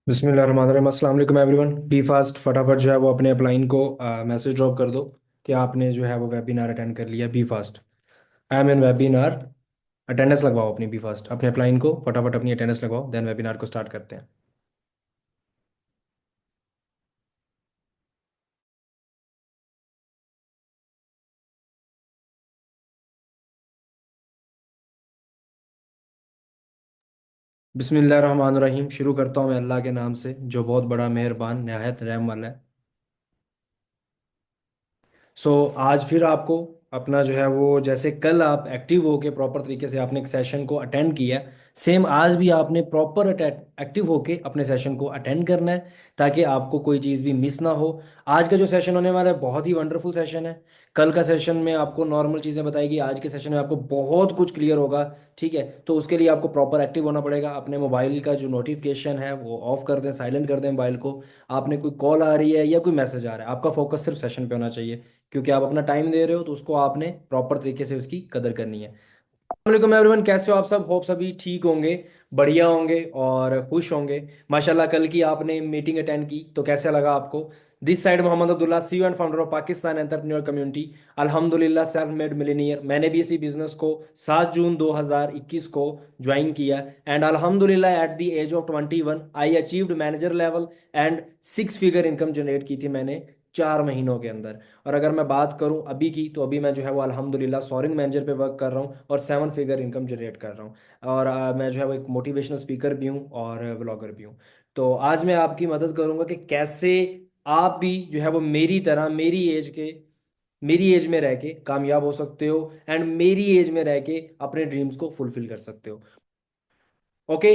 बिस्मिल्लाहिर्रहमानिर्रहीम। अस्सलाम वालेकुम एवरीवन। बी फास्ट फटाफट जो है वो अपने अपलाइन को मैसेज ड्रॉप कर दो कि आपने जो है वो वेबिनार अटेंड कर लिया। Be fast, I am in webinar. Attendance लगवाओ अपनी, बी फास्ट अपने अपलाइन को फटाफट अपनी अटेंडेंस लगवाओ, देन वेबिनार को स्टार्ट करते हैं। बिस्मिल्लाहिर्रहमानिर्रहीम। शुरू करता हूँ मैं अल्लाह के नाम से जो बहुत बड़ा मेहरबान नहायत रहम वाला है। आज फिर आपको अपना जो है वो, जैसे कल आप एक्टिव होके प्रॉपर तरीके से आपने एक सेशन को अटेंड किया, सेम आज भी आपने प्रॉपर एक्टिव होके अपने सेशन को अटेंड करना है, ताकि आपको कोई चीज़ भी मिस ना हो। आज का जो सेशन होने वाला है बहुत ही वंडरफुल सेशन है। कल का सेशन में आपको नॉर्मल चीज़ें बताएगी, आज के सेशन में आपको बहुत कुछ क्लियर होगा। ठीक है, तो उसके लिए आपको प्रॉपर एक्टिव होना पड़ेगा। अपने मोबाइल का जो नोटिफिकेशन है वो ऑफ कर दें, साइलेंट कर दें मोबाइल को। आपने कोई कॉल आ रही है या कोई मैसेज आ रहा है, आपका फोकस सिर्फ सेशन पे होना चाहिए, क्योंकि आप अपना टाइम दे रहे हो तो उसको आपने प्रॉपर तरीके से उसकी कदर करनी है। वालेकुम एवरीवन, कैसे हो आप सब? होप सभी ठीक होंगे, बढ़िया होंगे और खुश होंगे। माशाल्लाह, कल की आपने मीटिंग अटेंड की तो कैसा लगा आपको? This side Mohammad Abdullah, CEO and founder of Pakistan entrepreneur community. अल्हम्दुलिल्लाह सेल्फ मेड मिलीनियर। मैंने भी इसी बिजनेस को 7 जून 2021 को ज्वाइन किया, एंड अल्हम्दुलिल्लाह at the age of 21 I achieved manager level and 6 figure income generate की थी मैंने 4 महीनों के अंदर। और अगर मैं बात करूं अभी की, तो अभी मैं जो है वो अल्हम्दुलिल्लाह सोअरिंग मैनेजर पे वर्क कर रहा हूं और 7 फिगर इनकम जनरेट कर रहा हूं। और मैं जो है वो एक मोटिवेशनल स्पीकर भी हूं और व्लॉगर भी हूं। तो आज मैं आपकी मदद करूंगा कि कैसे आप भी जो है वो मेरी तरह, मेरी एज में रह के कामयाब हो सकते हो, एंड मेरी एज में रह के अपने ड्रीम्स को फुलफिल कर सकते हो। ओके,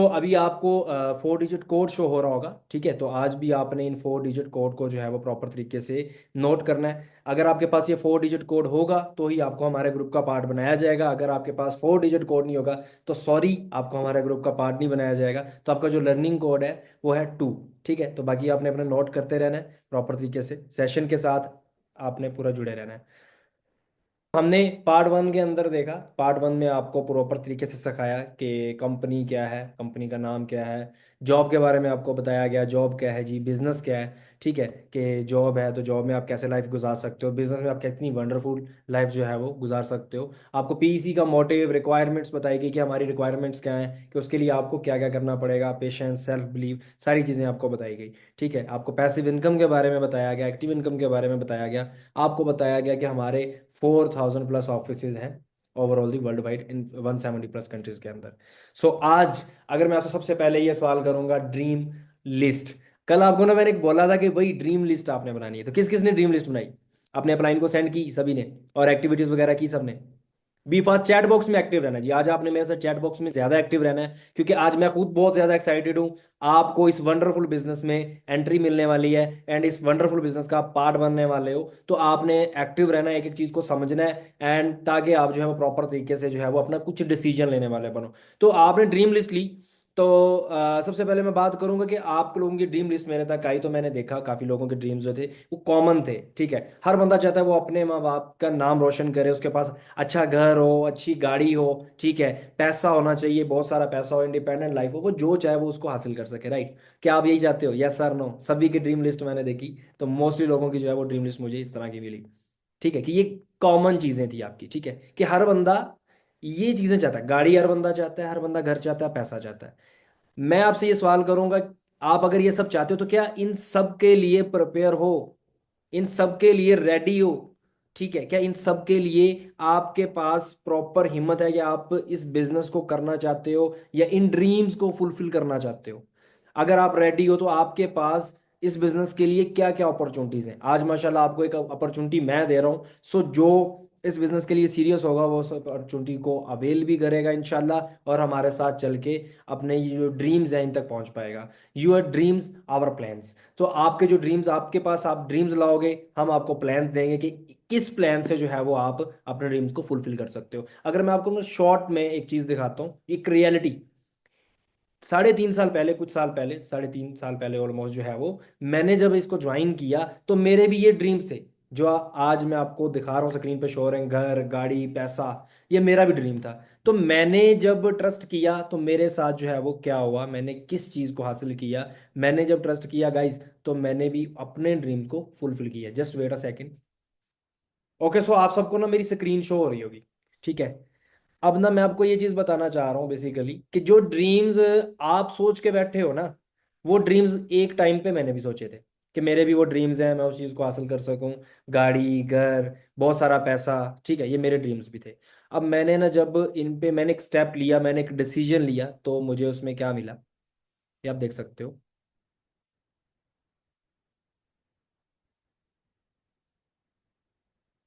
अभी आपको 4 डिजिट कोड शो हो रहा होगा। ठीक है, तो आज भी आपने इन 4 डिजिट कोड को जो है वो प्रॉपर तरीके से नोट करना है। अगर आपके पास ये 4 डिजिट कोड होगा तो ही आपको हमारे ग्रुप का पार्ट बनाया जाएगा। अगर आपके पास 4 डिजिट कोड नहीं होगा तो सॉरी, आपको हमारे ग्रुप का पार्ट नहीं बनाया जाएगा। तो आपका जो लर्निंग कोड है वो है 2। ठीक है, तो बाकी आपने अपने नोट करते रहना है प्रॉपर तरीके से, सेशन के साथ आपने पूरा जुड़े रहना है। हमने पार्ट 1 के अंदर देखा, पार्ट 1 में आपको प्रॉपर तरीके से सिखाया कि कंपनी क्या है, कंपनी का नाम क्या है। जॉब के बारे में आपको बताया गया, जॉब क्या है जी, बिजनेस क्या है। ठीक है, कि जॉब है तो जॉब में आप कैसे लाइफ गुजार सकते हो, बिजनेस में आप कितनी वंडरफुल लाइफ जो है वो गुजार सकते हो। आपको पीईसी का मोटिव, रिक्वायरमेंट्स बताई गई कि हमारी रिक्वायरमेंट्स क्या हैं, कि उसके लिए आपको क्या क्या करना पड़ेगा, पेशेंस, सेल्फ बिलीव, सारी चीज़ें आपको बताई गई। ठीक है, आपको पैसिव इनकम के बारे में बताया गया, एक्टिव इनकम के बारे में बताया गया। आपको बताया गया कि हमारे 4,000+ ऑफिस हैं overall the world wide in 170+ countries के अंदर। आज अगर मैं आपसे सबसे पहले ये सवाल करूंगा, ड्रीम लिस्ट। कल आपको ना मैंने एक बोला था कि भाई ड्रीम लिस्ट आपने बनानी है, तो किस किस ने ड्रीम लिस्ट बनाई? अपने अपलाइन को सेंड की सभी ने, और एक्टिविटीज वगैरह की सबने। बी फास्ट चैट बॉक्स में एक्टिव रहना जी। आज आपने मेरे साथ चैट बॉक्स में ज्यादा एक्टिव रहना है, क्योंकि आज मैं खुद बहुत ज्यादा एक्साइटेड हूँ। आपको इस वंडरफुल बिजनेस में एंट्री मिलने वाली है, एंड इस वंडरफुल बिजनेस का आप पार्ट बनने वाले हो। तो आपने एक्टिव रहना है, एक एक चीज को समझना है, एंड ताकि आप जो है वो प्रॉपर तरीके से जो है वो अपना कुछ डिसीजन लेने वाले बनो। तो आपने ड्रीम लिस्ट ली। तो सबसे पहले मैं बात करूंगा कि आप लोगों की ड्रीम लिस्ट मेरे तक आई, तो मैंने देखा काफी लोगों के ड्रीम्स जो थे वो कॉमन थे। ठीक है, हर बंदा चाहता है वो अपने माँ बाप का नाम रोशन करे, उसके पास अच्छा घर हो, अच्छी गाड़ी हो। ठीक है, पैसा होना चाहिए, बहुत सारा पैसा हो, इंडिपेंडेंट लाइफ हो, वो जो चाहे वो उसको हासिल कर सके। राइट? क्या आप यही चाहते हो? Yes sir, no? सभी की ड्रीम लिस्ट मैंने देखी, तो मोस्टली लोगों की जो है वो ड्रीम लिस्ट मुझे इस तरह की मिली। ठीक है, कि ये कॉमन चीजें थी आपकी। ठीक है, कि हर बंदा ये चीजें चाहता है, गाड़ी हर बंदा चाहता है, हर बंदा घर चाहता है, पैसा चाहता है। मैं आपसे ये सवाल करूंगा, आप अगर ये सब चाहते हो तो क्या इन सब के लिए प्रिपेयर हो? इन सब के लिए रेडी हो? ठीक है, क्या इन सब के लिए आपके पास प्रॉपर हिम्मत है कि आप इस बिजनेस को करना चाहते हो या इन ड्रीम्स को फुलफिल करना चाहते हो? अगर आप रेडी हो तो आपके पास इस बिजनेस के लिए क्या क्या अपॉर्चुनिटीज हैं। आज माशाल्लाह आपको एक अपॉर्चुनिटी मैं दे रहा हूं। जो इस बिजनेस के लिए सीरियस होगा वो उस अपॉर्चुनिटी को अवेल भी करेगा इंशाल्लाह, और हमारे साथ चल के अपने ये जो ड्रीम्स हैं इन तक पहुंच पाएगा। Your dreams our plans. तो आपके जो ड्रीम्स, आपके पास आप ड्रीम्स लाओगे, हम आपको प्लान्स देंगे कि किस प्लान से जो है वो आप अपने ड्रीम्स को फुलफिल कर सकते हो। अगर मैं आपको शॉर्ट में एक चीज दिखाता हूँ, एक रियलिटी। 3.5 साल पहले, कुछ साल पहले, 3.5 साल पहले ऑलमोस्ट जो है वो, मैंने जब इसको ज्वाइन किया तो मेरे भी ये ड्रीम्स थे। जो आज मैं आपको दिखा रहा हूँ स्क्रीन पे शो हो रहे हैं, घर गाड़ी पैसा, ये मेरा भी ड्रीम था। तो मैंने जब ट्रस्ट किया तो मेरे साथ जो है वो क्या हुआ, मैंने किस चीज़ को हासिल किया। मैंने जब ट्रस्ट किया गाइज, तो मैंने भी अपने ड्रीम्स को फुलफिल किया। Just wait a second. Okay, so आप सबको ना मेरी स्क्रीन शो हो रही होगी, ठीक है। अब ना मैं आपको ये चीज़ बताना चाह रहा हूँ बेसिकली, कि जो ड्रीम्स आप सोच के बैठे हो ना, वो ड्रीम्स एक टाइम पे मैंने भी सोचे थे, कि मेरे भी वो ड्रीम्स हैं, मैं उस चीज़ को हासिल कर सकूं। गाड़ी, घर, बहुत सारा पैसा, ठीक है, ये मेरे ड्रीम्स भी थे। अब मैंने ना जब इन पे मैंने एक स्टेप लिया, मैंने एक डिसीजन लिया, तो मुझे उसमें क्या मिला, ये आप देख सकते हो।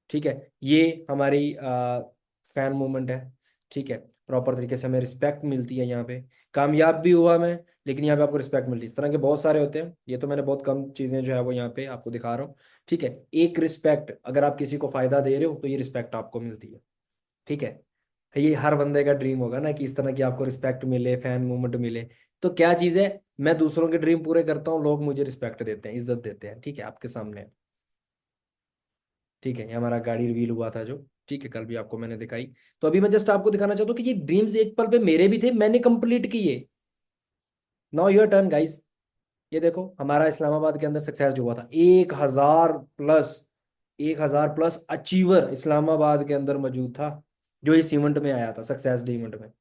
ठीक है, ये हमारी फैन मूवमेंट है। ठीक है, प्रॉपर तरीके से हमें रिस्पेक्ट मिलती है यहाँ पे। कामयाब भी हुआ मैं, लेकिन यहाँ पे आपको रिस्पेक्ट मिलती है। इस तरह के बहुत सारे होते हैं, ये तो मैंने बहुत कम चीज़ें जो है वो यहाँ पे आपको दिखा रहा हूँ। ठीक है, एक रिस्पेक्ट, अगर आप किसी को फायदा दे रहे हो तो ये रिस्पेक्ट आपको मिलती है। ठीक है, ये हर बंदे का ड्रीम होगा ना कि इस तरह की आपको रिस्पेक्ट मिले, फैन मूवमेंट मिले। तो क्या चीज़ है, मैं दूसरों के ड्रीम पूरे करता हूँ, लोग मुझे रिस्पेक्ट देते हैं, इज्जत देते हैं। ठीक है, आपके सामने। ठीक है, ये हमारा गाड़ी रिवील हुआ था जो, ठीक है, कल भी आपको मैंने दिखाई। तो अभी मैं जस्ट आपको दिखाना चाहता हूँ कि ये ड्रीम्स एक पल पे मेरे भी थे, मैंने कंप्लीट किए। Now your turn guys. ये देखो, हमारा इस्लामाबाद के अंदर सक्सेस जो हुआ था, 1,000 प्लस, 1,000 प्लस अचीवर इस्लामाबाद के अंदर मौजूद था, जो इस इवेंट में आया था, सक्सेस डे इवेंट में।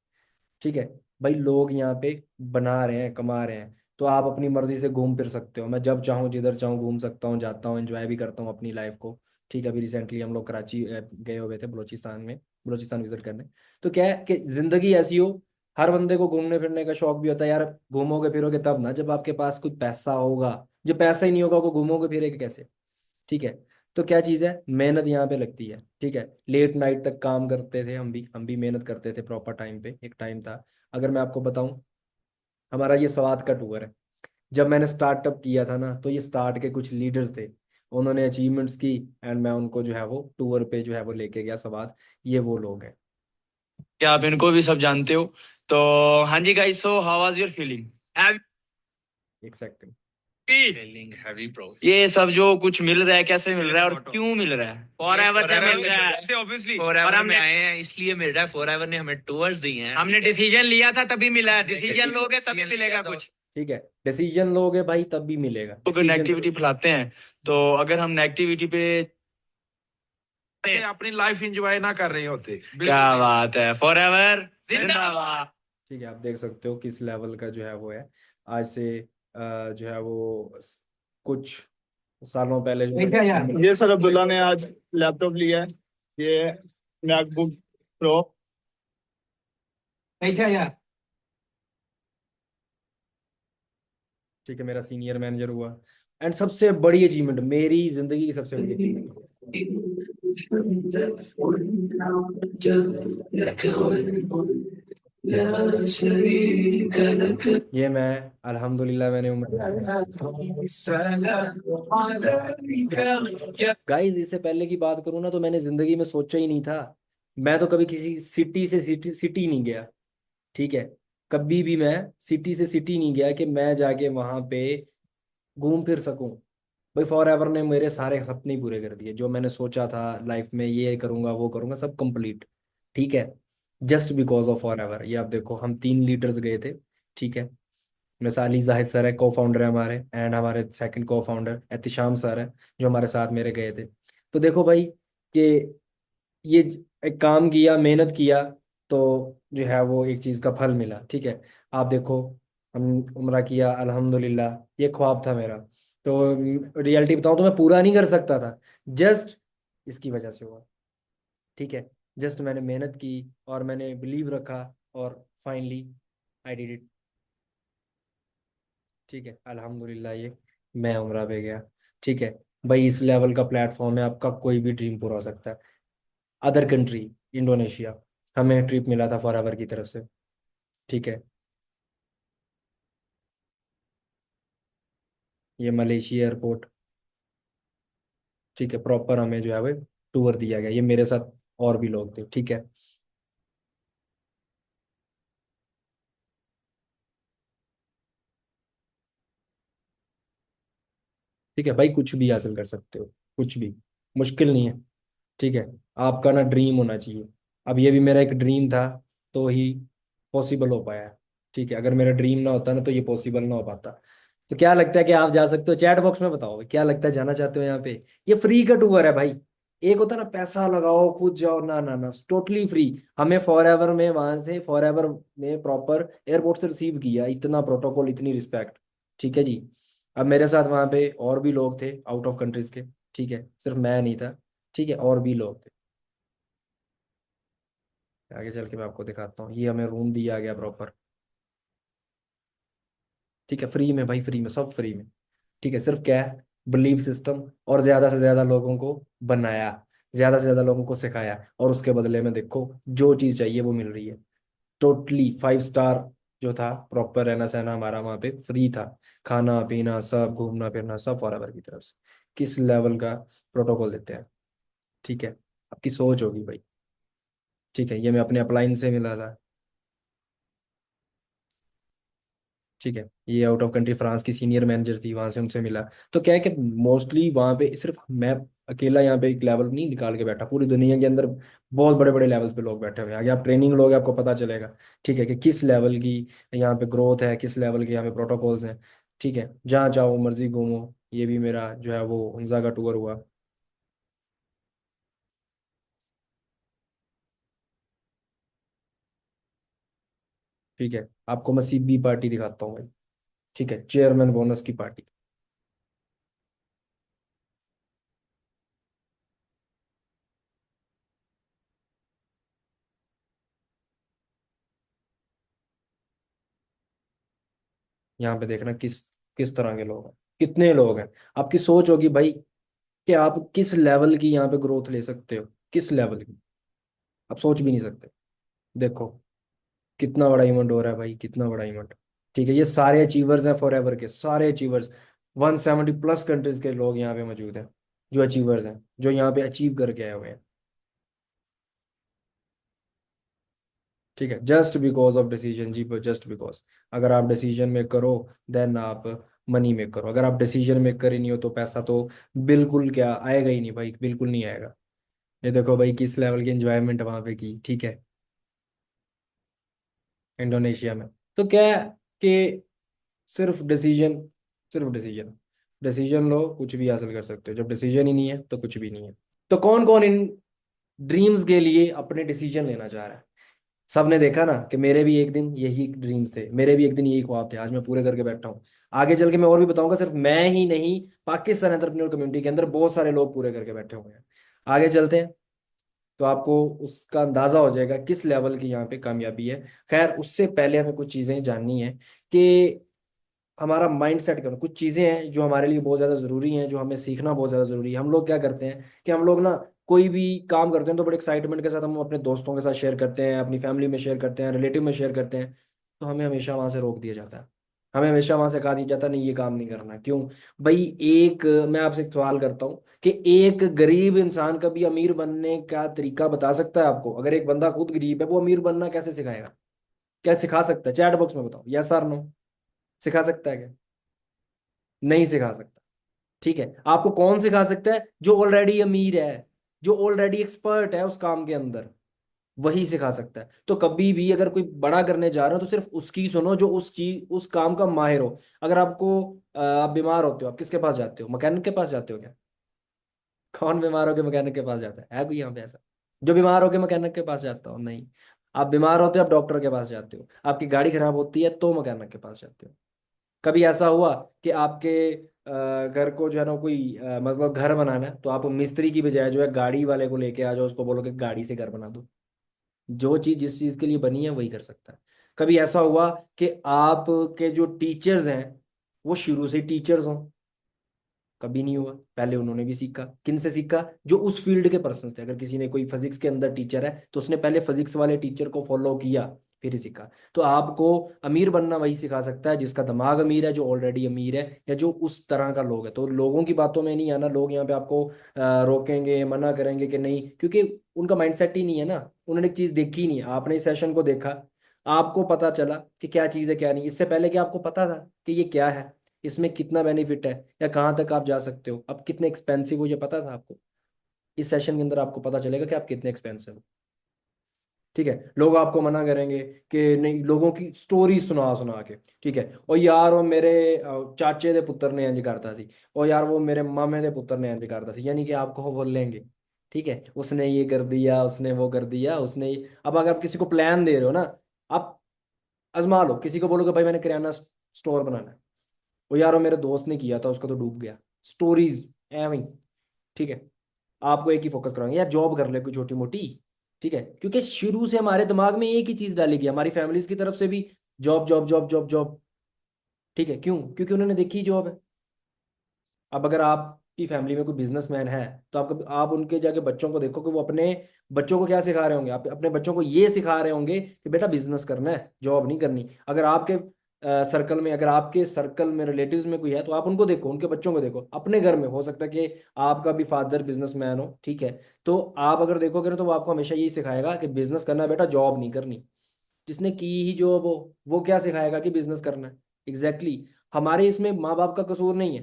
ठीक है भाई, लोग यहाँ पे बना रहे हैं, कमा रहे हैं। तो आप अपनी मर्जी से घूम फिर सकते हो, मैं जब चाहूँ जिधर चाहूँ घूम सकता हूँ, जाता हूँ, एंजॉय भी करता हूँ अपनी लाइफ को। ठीक है, अभी रिसेंटली हम लोग कराची गए हुए थे, बलोचिस्तान में, बलोचिस्तान विजिट करने। तो क्या है कि जिंदगी ऐसी हो, हर बंदे को घूमने फिरने का शौक भी होता है यार। घूमोगे फिरोगे तब ना, जब आपके पास कुछ पैसा होगा। जब पैसा ही नहीं होगा, वो घूमोगे फिरेगे कैसे। ठीक है, तो क्या चीज़ है, मेहनत यहाँ पे लगती है। ठीक है, लेट नाइट तक काम करते थे, हम भी मेहनत करते थे प्रॉपर टाइम पे, एक टाइम था। अगर मैं आपको बताऊं, हमारा ये स्वाद का टूर है। जब मैंने स्टार्टअप किया था ना, तो ये स्टार्ट के कुछ लीडर्स थे, उन्होंने अचीवमेंट्स की, एंड मैं उनको जो है वो टूर पे जो है वो लेके गया स्वाद। ये वो लोग हैं। क्या आप इनको भी सब जानते हो? तो हाँ जी guys, so how was your feeling? एक सेकंड। Feeling heavy bro. ये सब जो कुछ मिल रहा है, कैसे मिल रहा है और क्यों मिल रहा है? फॉर एवर से मिल रहा है से ऑब्वियसली। फॉर एवर में आए हैं इसलिए मिल रहा है, फॉर एवर ने हमें टूर्स दिए हैं, हमने डिसीजन लिया था तभी मिला है, डिसीजन लोगे तभी मिलेगा कुछ। ठीक है, डिसीजन लोगे भाई तब भी मिलेगा तो डिसीजन। नेगेटिविटी फैलाते हैं, तो अगर हम नेगेटिविटी पे से अपनी लाइफ एंजॉय ना कर रहे होते। क्या बात है, फॉर एवर जिंदाबाद। ठीक है, आप देख सकते हो किस लेवल का जो है वो है। आज से जो है वो कुछ सालों पहले जो ये सर अब्दुल्ला ने आज लैपटॉप लिया है, ये मैकबुक प्रो। ठीक है, मेरा सीनियर मैनेजर हुआ। एंड सबसे बड़ी अचीवमेंट, मेरी जिंदगी की सबसे बड़ी achievement, ये मैं अल्हम्दुलिल्लाह मैंने उम्र। गाइस, इससे पहले की बात करूँ ना, तो मैंने जिंदगी में सोचा ही नहीं था। मैं तो कभी किसी सिटी से सिटी सिटी नहीं गया। ठीक है, कभी भी मैं सिटी से सिटी नहीं गया कि मैं जाके वहां पे घूम फिर सकूं। भाई फॉर एवर ने मेरे सारे सपने पूरे कर दिए, जो मैंने सोचा था लाइफ में, ये करूंगा वो करूंगा, सब कंप्लीट। ठीक है, just because of for ever. ये आप देखो, हम 3 लीडर्स गए थे। ठीक है, मिसाली जाहिद सर है, को फाउंडर है हमारे, एंड हमारे सेकंड को फाउंडर एहतिशाम सर है, जो हमारे साथ मेरे गए थे। तो देखो भाई कि ये एक काम किया, मेहनत किया, तो जो है वो एक चीज़ का फल मिला। ठीक है, आप देखो, हम उम्रा किया अल्हम्दुलिल्लाह, ये ख्वाब था मेरा। तो रियलिटी बताऊं तो मैं पूरा नहीं कर सकता था, जस्ट इसकी वजह से हुआ। ठीक है, जस्ट मैंने मेहनत की, और मैंने बिलीव रखा, और फाइनली आई डिड इट। ठीक है, अल्हम्दुलिल्लाह, ये मैं उम्रा पे गया। ठीक है भाई, इस लेवल का प्लेटफॉर्म है, आपका कोई भी ड्रीम पूरा हो सकता है। अदर कंट्री, इंडोनेशिया, हमें ट्रिप मिला था फॉर एवर की तरफ से। ठीक है, ये मलेशिया एयरपोर्ट। ठीक है, प्रॉपर हमें जो है वो टूर दिया गया, ये मेरे साथ और भी लोग थे। ठीक है, ठीक है भाई, कुछ भी हासिल कर सकते हो, कुछ भी। मुश्किल नहीं है। ठीक है, आपका ना ड्रीम होना चाहिए। अब ये भी मेरा एक ड्रीम था, तो ही पॉसिबल हो पाया है। ठीक है, अगर मेरा ड्रीम ना होता ना तो ये पॉसिबल ना हो पाता। तो क्या लगता है कि आप जा सकते हो? चैट बॉक्स में बताओ भाई, क्या लगता है, जाना चाहते हो यहाँ पे? ये फ्री का टूर है भाई। एक होता है ना पैसा लगाओ खुद जाओ, ना ना ना, टोटली फ्री। हमें फॉर एवर में वहां से, फॉर एवर में प्रॉपर एयरपोर्ट से रिसीव किया, इतना प्रोटोकॉल, इतनी रिस्पेक्ट। ठीक है जी। अब मेरे साथ वहां पे और भी लोग थे आउट ऑफ कंट्रीज के। ठीक है, सिर्फ मैं नहीं था। ठीक है, और भी लोग थे। आगे चल के मैं आपको दिखाता हूँ, ये हमें रूम दिया गया प्रॉपर। ठीक है, फ्री में भाई, फ्री में, सब फ्री में। ठीक है, सिर्फ क्या है, बिलीफ सिस्टम, और ज्यादा से ज्यादा लोगों को बनाया, ज्यादा से ज्यादा लोगों को सिखाया, और उसके बदले में देखो जो चीज चाहिए वो मिल रही है। टोटली 5 स्टार जो था, प्रॉपर रहना सहना हमारा वहाँ पे फ्री था। खाना पीना सब, घूमना फिरना सब फॉरएवर की तरफ से। किस लेवल का प्रोटोकॉल देते हैं। ठीक है, आपकी सोच होगी भाई। ठीक है, ये मैं अपने अपलाइन से मिला था। ठीक है, ये आउट ऑफ कंट्री फ्रांस की सीनियर मैनेजर थी, वहां से उनसे मिला। तो क्या है कि मोस्टली वहां पे सिर्फ मैं अकेला यहाँ पे एक लेवल नहीं निकाल के बैठा, पूरी दुनिया के अंदर बहुत बड़े बड़े लेवल्स पे लोग बैठे हुए हैं। आगे आप ट्रेनिंग लोगे आपको पता चलेगा। ठीक है, कि किस लेवल की यहाँ पे ग्रोथ है, किस लेवल के यहाँ पे प्रोटोकॉल्स हैं। ठीक है, जहाँ चाहो मर्जी घूमो। ये भी मेरा जो है वो उनसा का टूर हुआ। ठीक है, आपको मैं सीबी पार्टी दिखाता हूँ भाई। ठीक है, चेयरमैन बोनस की पार्टी। यहाँ पे देखना किस किस तरह के लोग हैं, कितने लोग हैं। आपकी सोच होगी भाई कि आप किस लेवल की यहाँ पे ग्रोथ ले सकते हो, किस लेवल की आप सोच भी नहीं सकते। देखो कितना बड़ा इवेंट हो रहा है भाई, कितना बड़ा इवेंट। ठीक है, ये सारे अचीवर्स हैं फॉर एवर के, सारे अचीवर्स। 170+ कंट्रीज के लोग यहाँ पे मौजूद हैं, जो अचीवर्स हैं, जो यहाँ पे अचीव करके आए हुए हैं। ठीक है, जस्ट बिकॉज ऑफ डिसीजन जी, जस्ट बिकॉज। अगर आप डिसीजन मेक करो, देन आप मनी मेक करो। अगर आप डिसीजन मेकर ही नहीं हो तो पैसा तो बिल्कुल क्या आएगा ही नहीं भाई, बिल्कुल नहीं आएगा। ये देखो भाई किस लेवल की एंजॉयमेंट वहां पे की। ठीक है, इंडोनेशिया में। तो क्या है कि सिर्फ डिसीजन, सिर्फ डिसीजन, डिसीजन लो कुछ भी हासिल कर सकते हो। जब डिसीजन ही नहीं है तो कुछ भी नहीं है। तो कौन कौन इन ड्रीम्स के लिए अपने डिसीजन लेना चाह रहा है? सबने देखा ना कि मेरे भी एक दिन यही ड्रीम्स थे, मेरे भी एक दिन यही ख्वाब थे, आज मैं पूरे करके बैठा हूँ। आगे चल के मैं और भी बताऊंगा, सिर्फ मैं ही नहीं, पाकिस्तान एंटरप्रेन्योर कम्युनिटी के अंदर बहुत सारे लोग पूरे करके बैठे हुए हैं। आगे चलते हैं, तो आपको उसका अंदाजा हो जाएगा किस लेवल की यहाँ पे कामयाबी है। खैर उससे पहले हमें कुछ चीज़ें जाननी है कि हमारा माइंड सेट करना। कुछ चीज़ें हैं जो हमारे लिए बहुत ज़्यादा ज़रूरी हैं, जो हमें सीखना बहुत ज़्यादा ज़रूरी है। हम लोग क्या करते हैं कि हम लोग ना कोई भी काम करते हैं तो बड़े एक्साइटमेंट के साथ हम अपने दोस्तों के साथ शेयर करते हैं, अपनी फैमिली में शेयर करते हैं, रिलेटिव में शेयर करते हैं। तो हमें हमेशा वहाँ से रोक दिया जाता है। हमें हमेशा वहाँ से कहा दिया जाता है नहीं ये काम नहीं करना। क्यों भाई? एक मैं आपसे एक सवाल करता हूँ कि एक गरीब इंसान कभी अमीर बनने का तरीका बता सकता है आपको? अगर एक बंदा खुद गरीब है वो अमीर बनना कैसे सिखाएगा? क्या सिखा सकता है? चैट बॉक्स में बताओ, यस और नो। सिखा सकता है क्या? नहीं सिखा सकता। ठीक है, आपको कौन सिखा सकता है? जो ऑलरेडी अमीर है, जो ऑलरेडी एक्सपर्ट है उस काम के अंदर, वही सिखा सकता है। तो कभी भी अगर कोई बड़ा करने जा रहे हो तो सिर्फ उसकी सुनो जो उस चीज उस काम का माहिर हो। अगर आपको आप बीमार होते हो, आप किसके पास जाते हो? मैकेनिक के पास जाते हो क्या? कौन बीमार होके मैकेनिक के पास जाता है कोई यहाँ पे ऐसा जो बीमार होके मैकेनिक के पास जाता हो? नहीं। आप बीमार होते हो आप डॉक्टर के पास जाते हो, आपकी गाड़ी खराब होती है तो मैकेनिक के पास जाते हो। कभी ऐसा हुआ कि आपके घर को जो है ना कोई मतलब घर बनाना है तो आप मिस्त्री की बजाय जो है गाड़ी वाले को लेके आ जाओ, उसको बोलो कि गाड़ी से घर बना दो। जो चीज जिस चीज के लिए बनी है वही कर सकता है। कभी ऐसा हुआ कि आपके जो टीचर्स हैं वो शुरू से टीचर्स हों? कभी नहीं हुआ। पहले उन्होंने भी सीखा, किन से सीखा? जो उस फील्ड के पर्सन थे। अगर किसी ने कोई फिजिक्स के अंदर टीचर है तो उसने पहले फिजिक्स वाले टीचर को फॉलो किया, फिर ही सीखा। तो आपको अमीर बनना वही सिखा सकता है जिसका दिमाग अमीर है, जो ऑलरेडी अमीर है, या जो उस तरह का लोग है। तो लोगों की बातों में नहीं आना। लोग यहाँ पे आपको रोकेंगे, मना करेंगे कि नहीं, क्योंकि उनका माइंडसेट ही नहीं है ना। उन्होंने एक चीज देखी ही नहीं है। आपने इस सेशन को देखा, आपको पता चला कि क्या चीज़ है क्या नहीं। इससे पहले कि आपको पता था कि ये क्या है, इसमें कितना बेनिफिट है, या कहाँ तक आप जा सकते हो, अब कितने एक्सपेंसिव हो, ये पता था आपको? इस सेशन के अंदर आपको पता चलेगा कि आप कितने एक्सपेंसिव हो। ठीक है, लोग आपको मना करेंगे कि नहीं, लोगों की स्टोरी सुना सुना के, ठीक है, और यार वो मेरे चाचे दे पुत्र ने इंज करता सी, और यार वो मेरे मामे दे पुत्र ने इंज करता सी, यानी कि आपको वो बोल लेंगे। ठीक है, उसने ये कर दिया, उसने वो कर दिया, अब अगर आप किसी को प्लान दे रहे हो ना, आप आजमा लो, किसी को बोलोगे भाई मैंने किराना स्टोर बनाना है, वो यार वो मेरे दोस्त ने किया था, उसका तो डूब गया, स्टोरीज एवं ही। ठीक है, आपको एक ही फोकस कराएंगे, यार जॉब कर ले कोई छोटी मोटी। ठीक है, क्योंकि शुरू से हमारे दिमाग में एक ही चीज डाली गई, हमारी फैमिलीज की तरफ से भी, job job job job job. ठीक है, क्यों? क्योंकि उन्होंने देखी जॉब है। अब अगर आपकी फैमिली में कोई बिजनेसमैन है, तो आप उनके जाके बच्चों को देखो कि वो अपने बच्चों को क्या सिखा रहे होंगे। आप अपने बच्चों को ये सिखा रहे होंगे कि बेटा बिजनेस करना है, जॉब नहीं करनी। अगर आपके सर्कल में, अगर आपके सर्कल में रिलेटिव्स में कोई है, तो आप उनको देखो, उनके बच्चों को देखो। अपने घर में हो सकता है कि आपका भी फादर बिजनेसमैन हो, ठीक है, तो आप अगर देखोगे ना, तो वो आपको हमेशा यही सिखाएगा कि बिजनेस करना है बेटा, जॉब नहीं करनी। जिसने की ही जॉब हो, वो क्या सिखाएगा कि बिजनेस करना है। Exactly exactly। हमारे इसमें माँ बाप का कसूर नहीं है,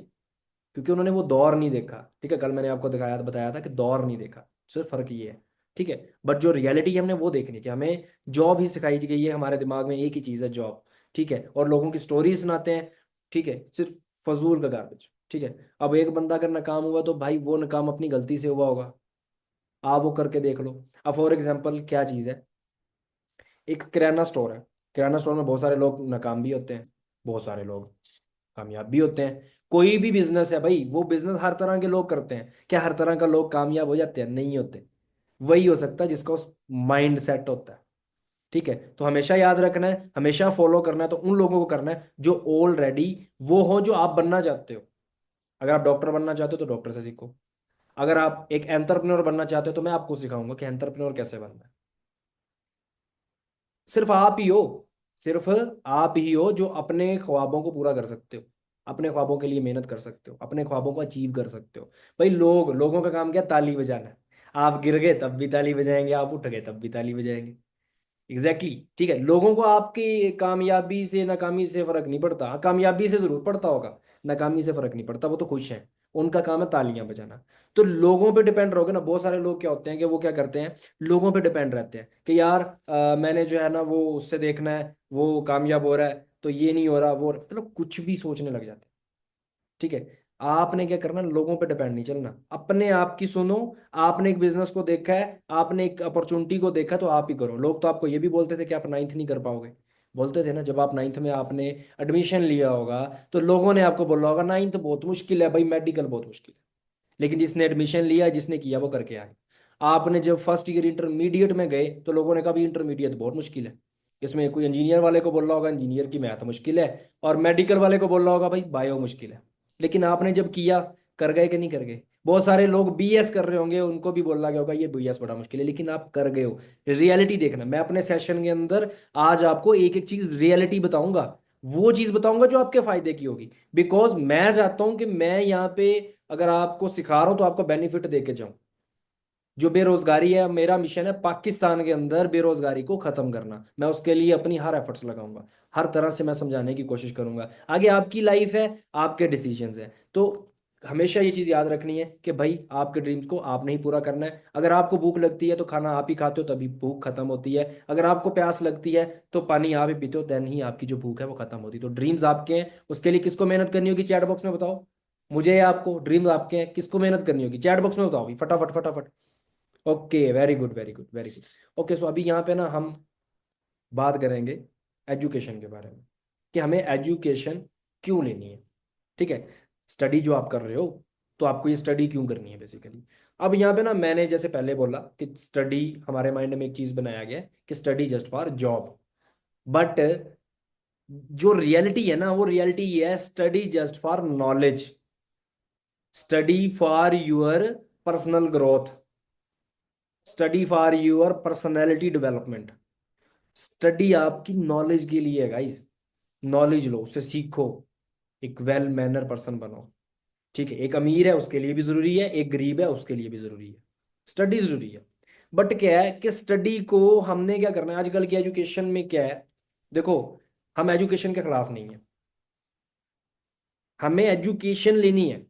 क्योंकि उन्होंने वो दौर नहीं देखा। ठीक है, कल मैंने आपको दिखाया था, बताया था कि दौर नहीं देखा, सिर्फ फर्क ये है। ठीक है, बट जो रियलिटी है हमने वो देखनी है, कि हमें जॉब ही सिखाई गई है, हमारे दिमाग में एक ही चीज़ है, जॉब। ठीक है, और लोगों की स्टोरी सुनाते हैं। ठीक है, सिर्फ फजूल का गार्बेज। ठीक है, अब एक बंदा अगर नाकाम हुआ, तो भाई वो नाकाम अपनी गलती से हुआ होगा, आप वो करके देख लो। अब फॉर एग्जाम्पल क्या चीज़ है, एक किराना स्टोर है, किराना स्टोर में बहुत सारे लोग नाकाम भी होते हैं, बहुत सारे लोग कामयाब भी होते हैं। कोई भी बिजनेस है भाई, वो बिजनेस हर तरह के लोग करते हैं, क्या हर तरह का लोग कामयाब हो जाते हैं? नहीं होते। वही हो सकता है जिसका माइंड सेट होता है। ठीक है, तो हमेशा याद रखना है, हमेशा फॉलो करना है, तो उन लोगों को करना है जो ऑलरेडी वो हो, जो आप बनना चाहते हो। अगर आप डॉक्टर बनना चाहते हो, तो डॉक्टर से सीखो। अगर आप एक एंटरप्रेन्योर बनना चाहते हो, तो मैं आपको सिखाऊंगा कि एंटरप्रेन्योर कैसे बनना है। सिर्फ आप ही हो, सिर्फ आप ही हो जो अपने ख्वाबों को पूरा कर सकते हो, अपने ख्वाबों के लिए मेहनत कर सकते हो, अपने ख्वाबों को अचीव कर सकते हो। भाई लोगों का काम क्या? ताली बजाना है। आप गिर गए तब भी ताली बजाएंगे, आप उठ गए तब भी ताली बजाएंगे। Exactly exactly। ठीक है, लोगों को आपकी कामयाबी से नाकामी से फर्क नहीं पड़ता। हाँ, कामयाबी से जरूर पड़ता होगा, नाकामी से फर्क नहीं पड़ता, वो तो खुश हैं, उनका काम है तालियां बजाना। तो लोगों पे डिपेंड रहोगे ना, बहुत सारे लोग क्या होते हैं कि वो क्या करते हैं, लोगों पे डिपेंड रहते हैं कि यार मैंने जो है ना वो उससे देखना है, वो कामयाब हो रहा है तो ये नहीं हो रहा, वो मतलब कुछ भी सोचने लग जाते हैं। ठीक है, आपने क्या करना, लोगों पे डिपेंड नहीं चलना, अपने आप की सुनो। आपने एक बिजनेस को देखा है, आपने एक अपॉर्चुनिटी को देखा, तो आप ही करो। लोग तो आपको ये भी बोलते थे कि आप नाइन्थ नहीं कर पाओगे, बोलते थे ना, जब आप नाइन्थ में आपने एडमिशन लिया होगा, तो लोगों ने आपको बोला होगा नाइन्थ बहुत मुश्किल है भाई, मेडिकल बहुत मुश्किल है। लेकिन जिसने एडमिशन लिया, जिसने किया, वो करके आए। आपने जब फर्स्ट ईयर इंटरमीडिएट में गए, तो लोगों ने कहा भी इंटरमीडिएट बहुत मुश्किल है, इसमें कोई इंजीनियर वाले को बोल रहा होगा इंजीनियर की मैथ मुश्किल है, और मेडिकल वाले को बोल रहा होगा भाई बायो मुश्किल है। लेकिन आपने जब किया, कर गए कि नहीं कर गए? बहुत सारे लोग बीएस कर रहे होंगे, उनको भी बोलना गया होगा ये बीएस बड़ा मुश्किल है, लेकिन आप कर गए हो। रियलिटी देखना, मैं अपने सेशन के अंदर आज आपको एक एक चीज रियलिटी बताऊंगा, वो चीज बताऊंगा जो आपके फायदे की होगी। बिकॉज मैं चाहता हूं कि मैं यहाँ पे अगर आपको सिखा रहा हूं, तो आपको बेनिफिट दे के जाऊं। जो बेरोजगारी है, मेरा मिशन है पाकिस्तान के अंदर बेरोजगारी को खत्म करना, मैं उसके लिए अपनी हर एफर्ट्स लगाऊंगा, हर तरह से मैं समझाने की कोशिश करूंगा। आगे आपकी लाइफ है, आपके डिसीजंस हैं, तो हमेशा ये चीज़ याद रखनी है कि भाई आपके ड्रीम्स को आपने ही पूरा करना है। अगर आपको भूख लगती है, तो खाना आप ही खाते हो, तभी भूख खत्म होती है। अगर आपको प्यास लगती है, तो पानी आप ही पीते हो, देन ही आपकी जो भूख है वो खत्म होती है। तो ड्रीम्स आपके हैं, उसके लिए किसको मेहनत करनी होगी, चैट बॉक्स में बताओ। मुझे या आपको? ड्रीम्स आपके हैं, किसको मेहनत करनी होगी, चैट बॉक्स में बताओ भाई, फटाफट फटाफट। Okay, very good very good very good. Okay, so अभी यहाँ पे ना हम बात करेंगे एजुकेशन के बारे में, कि हमें एजुकेशन क्यों लेनी है। ठीक है, स्टडी जो आप कर रहे हो, तो आपको ये स्टडी क्यों करनी है बेसिकली। अब यहाँ पे ना मैंने जैसे पहले बोला कि स्टडी, हमारे माइंड में एक चीज बनाया गया है कि study just for job. But जो रियलिटी है ना, वो रियलिटी ये है, study just for knowledge, study for your personal growth, study for your personality development. Study आपकी नॉलेज के लिए है गाइस, नॉलेज लो, उससे सीखो, एक वेल मैनर पर्सन बनो। ठीक है, एक अमीर है उसके लिए भी जरूरी है, एक गरीब है उसके लिए भी जरूरी है, स्टडी जरूरी है। बट क्या है कि स्टडी को हमने क्या करना है, आजकल की एजुकेशन में क्या है, देखो, हम एजुकेशन के खिलाफ नहीं है, हमें एजुकेशन लेनी है,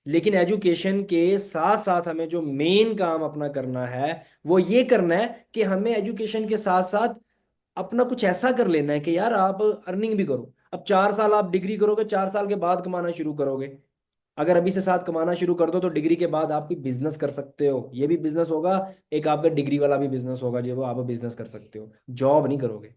लेकिन एजुकेशन के साथ साथ हमें जो मेन काम अपना करना है वो ये करना है कि हमें एजुकेशन के साथ साथ अपना कुछ ऐसा कर लेना है कि यार आप अर्निंग भी करो। अब 4 साल आप डिग्री करोगे, 4 साल के बाद कमाना शुरू करोगे। अगर अभी से साथ कमाना शुरू कर दो तो डिग्री के बाद आप कोई बिजनेस कर सकते हो, ये भी बिजनेस होगा, एक आपका डिग्री वाला भी बिजनेस होगा जो वो आप बिजनेस कर सकते हो, जॉब नहीं करोगे।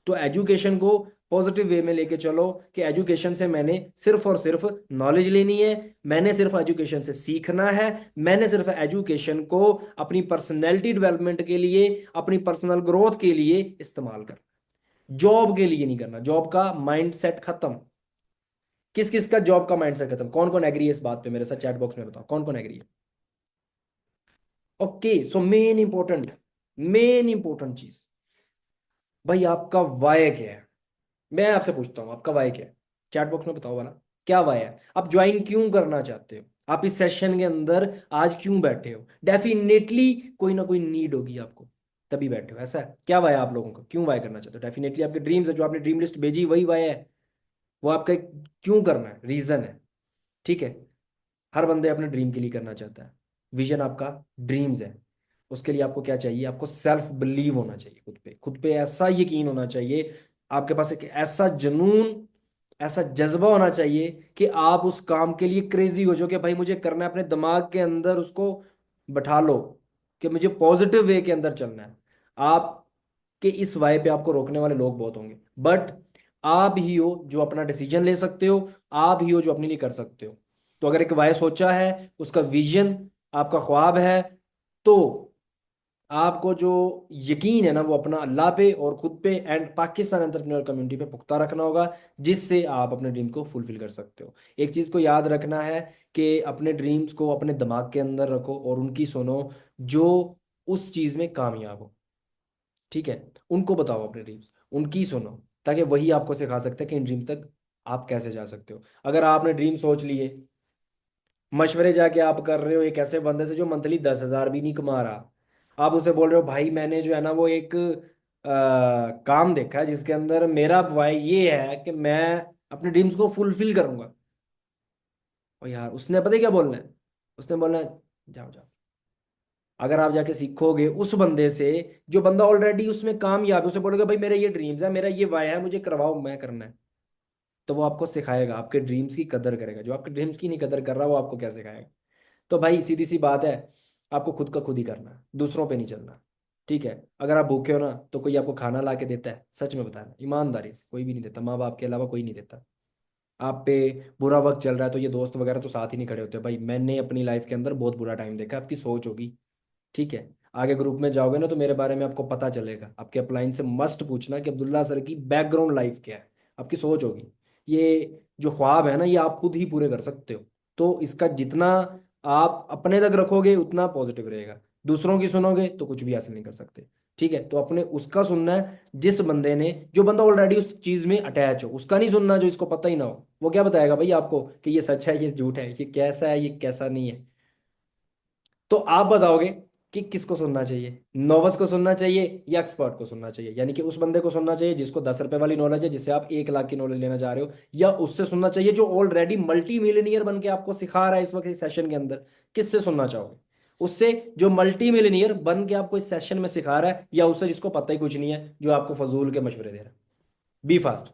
तो एजुकेशन को पॉजिटिव वे में लेके चलो कि एजुकेशन से मैंने सिर्फ और सिर्फ नॉलेज लेनी है, मैंने सिर्फ एजुकेशन से सीखना है, मैंने सिर्फ एजुकेशन को अपनी पर्सनैलिटी डेवलपमेंट के लिए, अपनी पर्सनल ग्रोथ के लिए इस्तेमाल करना, जॉब के लिए नहीं करना। जॉब का माइंडसेट खत्म। किस किस का जॉब का माइंडसेट खत्म, कौन कौन एग्री है इस बात पे मेरे साथ चैट बॉक्स में बताओ, कौन कौन एग्री है। ओके, सो मेन इंपॉर्टेंट चीज, भाई आपका वाय क्या है। मैं आपसे पूछता हूँ आपका वाय क्या है, चैट बॉक्स में बताओ वाला, क्या वाय है, आप ज्वाइन क्यों करना चाहते हो, आप इस सेशन के अंदर आज क्यों बैठे हो। डेफिनेटली कोई ना कोई नीड होगी आपको, तभी बैठे हो, ऐसा है क्या वाय है आप लोगों का, क्यों वाय करना चाहते हो। डेफिनेटली आपके ड्रीम्स है, जो आपने ड्रीम लिस्ट भेजी वही वाय है, वो आपका एक क्यों करना है, रीजन है। ठीक है, हर बंदे अपने ड्रीम के लिए करना चाहता है, विजन आपका ड्रीम्स है। उसके लिए आपको क्या चाहिए, आपको सेल्फ बिलीव होना चाहिए, खुद पे ऐसा यकीन होना चाहिए, आपके पास एक ऐसा जुनून, ऐसा जज्बा होना चाहिए कि आप उस काम के लिए क्रेजी हो जाओ कि भाई मुझे करना है। अपने दिमाग के अंदर उसको बैठा लो कि मुझे पॉजिटिव वे के अंदर चलना है। आपके इस वाय पे आपको रोकने वाले लोग बहुत होंगे, बट आप ही हो जो अपना डिसीजन ले सकते हो, आप ही हो जो अपने लिए कर सकते हो। तो अगर एक वाय सोचा है, उसका विजन, आपका ख्वाब है, तो आपको जो यकीन है ना वो अपना अल्लाह पे और खुद पे एंड पाकिस्तान एंटरप्रेन्योर कम्युनिटी पे पुख्ता रखना होगा, जिससे आप अपने ड्रीम को फुलफिल कर सकते हो। एक चीज़ को याद रखना है कि अपने ड्रीम्स को अपने दिमाग के अंदर रखो और उनकी सुनो जो उस चीज़ में कामयाब हो। ठीक है, उनको बताओ अपने ड्रीम्स, उनकी सुनो, ताकि वही आपको सिखा सकते हैं कि इन ड्रीम्स तक आप कैसे जा सकते हो। अगर आपने ड्रीम सोच लिए, मशवरे जाके आप कर रहे हो एक ऐसे बंदे से जो मंथली 10,000 भी नहीं कमा रहा, आप उसे बोल रहे हो भाई मैंने जो है ना वो एक काम देखा है जिसके अंदर मेरा वाई ये है कि मैं अपने ड्रीम्स को फुलफिल करूंगा। और यार उसने पता है क्या बोलना है, उसने बोलना है जाओ जाओ। अगर आप जाके सीखोगे उस बंदे से जो बंदा ऑलरेडी उसमें कामयाब है, उसे बोलोगे भाई मेरे ये ड्रीम्स है, मेरा ये वाई है, मुझे करवाओ, मैं करना है, तो वो आपको सिखाएगा, आपके ड्रीम्स की कदर करेगा। जो आपके ड्रीम्स की नहीं कदर कर रहा वो आपको क्या सिखाएगा। तो भाई सीधी सी बात है, आपको खुद का खुद ही करना है, दूसरों पे नहीं चलना। ठीक है, अगर आप भूखे हो ना तो कोई आपको खाना ला के देता है, सच में बताना ईमानदारी से, कोई भी नहीं देता, माँ बाप के अलावा कोई नहीं देता। आप पे बुरा वक्त चल रहा है तो ये दोस्त वगैरह तो साथ ही नहीं खड़े होते। भाई मैंने अपनी लाइफ के अंदर बहुत बुरा टाइम देखा, आपकी सोच होगी। ठीक है, आगे ग्रुप में जाओगे ना तो मेरे बारे में आपको पता चलेगा, आपके अपलाइन से मस्ट पूछना कि अब्दुल्ला सर की बैकग्राउंड लाइफ क्या है, आपकी सोच होगी। ये जो ख्वाब है ना ये आप खुद ही पूरे कर सकते हो। तो इसका जितना आप अपने तक रखोगे उतना पॉजिटिव रहेगा, दूसरों की सुनोगे तो कुछ भी हासिल नहीं कर सकते। ठीक है, तो अपने उसका सुनना है जिस बंदे ने, जो बंदा ऑलरेडी उस चीज में अटैच हो, उसका नहीं सुनना जो इसको पता ही ना हो। वो क्या बताएगा भाई आपको कि ये सच है ये झूठ है, ये कैसा है ये कैसा नहीं है। तो आप बताओगे कि किसको सुनना चाहिए, नोवस को सुनना चाहिए या एक्सपर्ट को सुनना चाहिए, यानी कि उस बंदे को सुनना चाहिए जिसको 10 रुपए वाली नॉलेज है, जिससे आप 1 लाख की नॉलेज लेना चाह रहे हो, या उससे सुनना चाहिए जो ऑलरेडी मल्टी मिलियनियर बन के आपको सिखा रहा है इस वक्त इस सेशन के अंदर। किससे सुनना चाहोगे, उससे जो मल्टी मिलियनियर बन के आपको इस सेशन में सिखा रहा है, या उससे जिसको पता ही कुछ नहीं है जो आपको फजूल के मशवरे दे रहा है। B fast.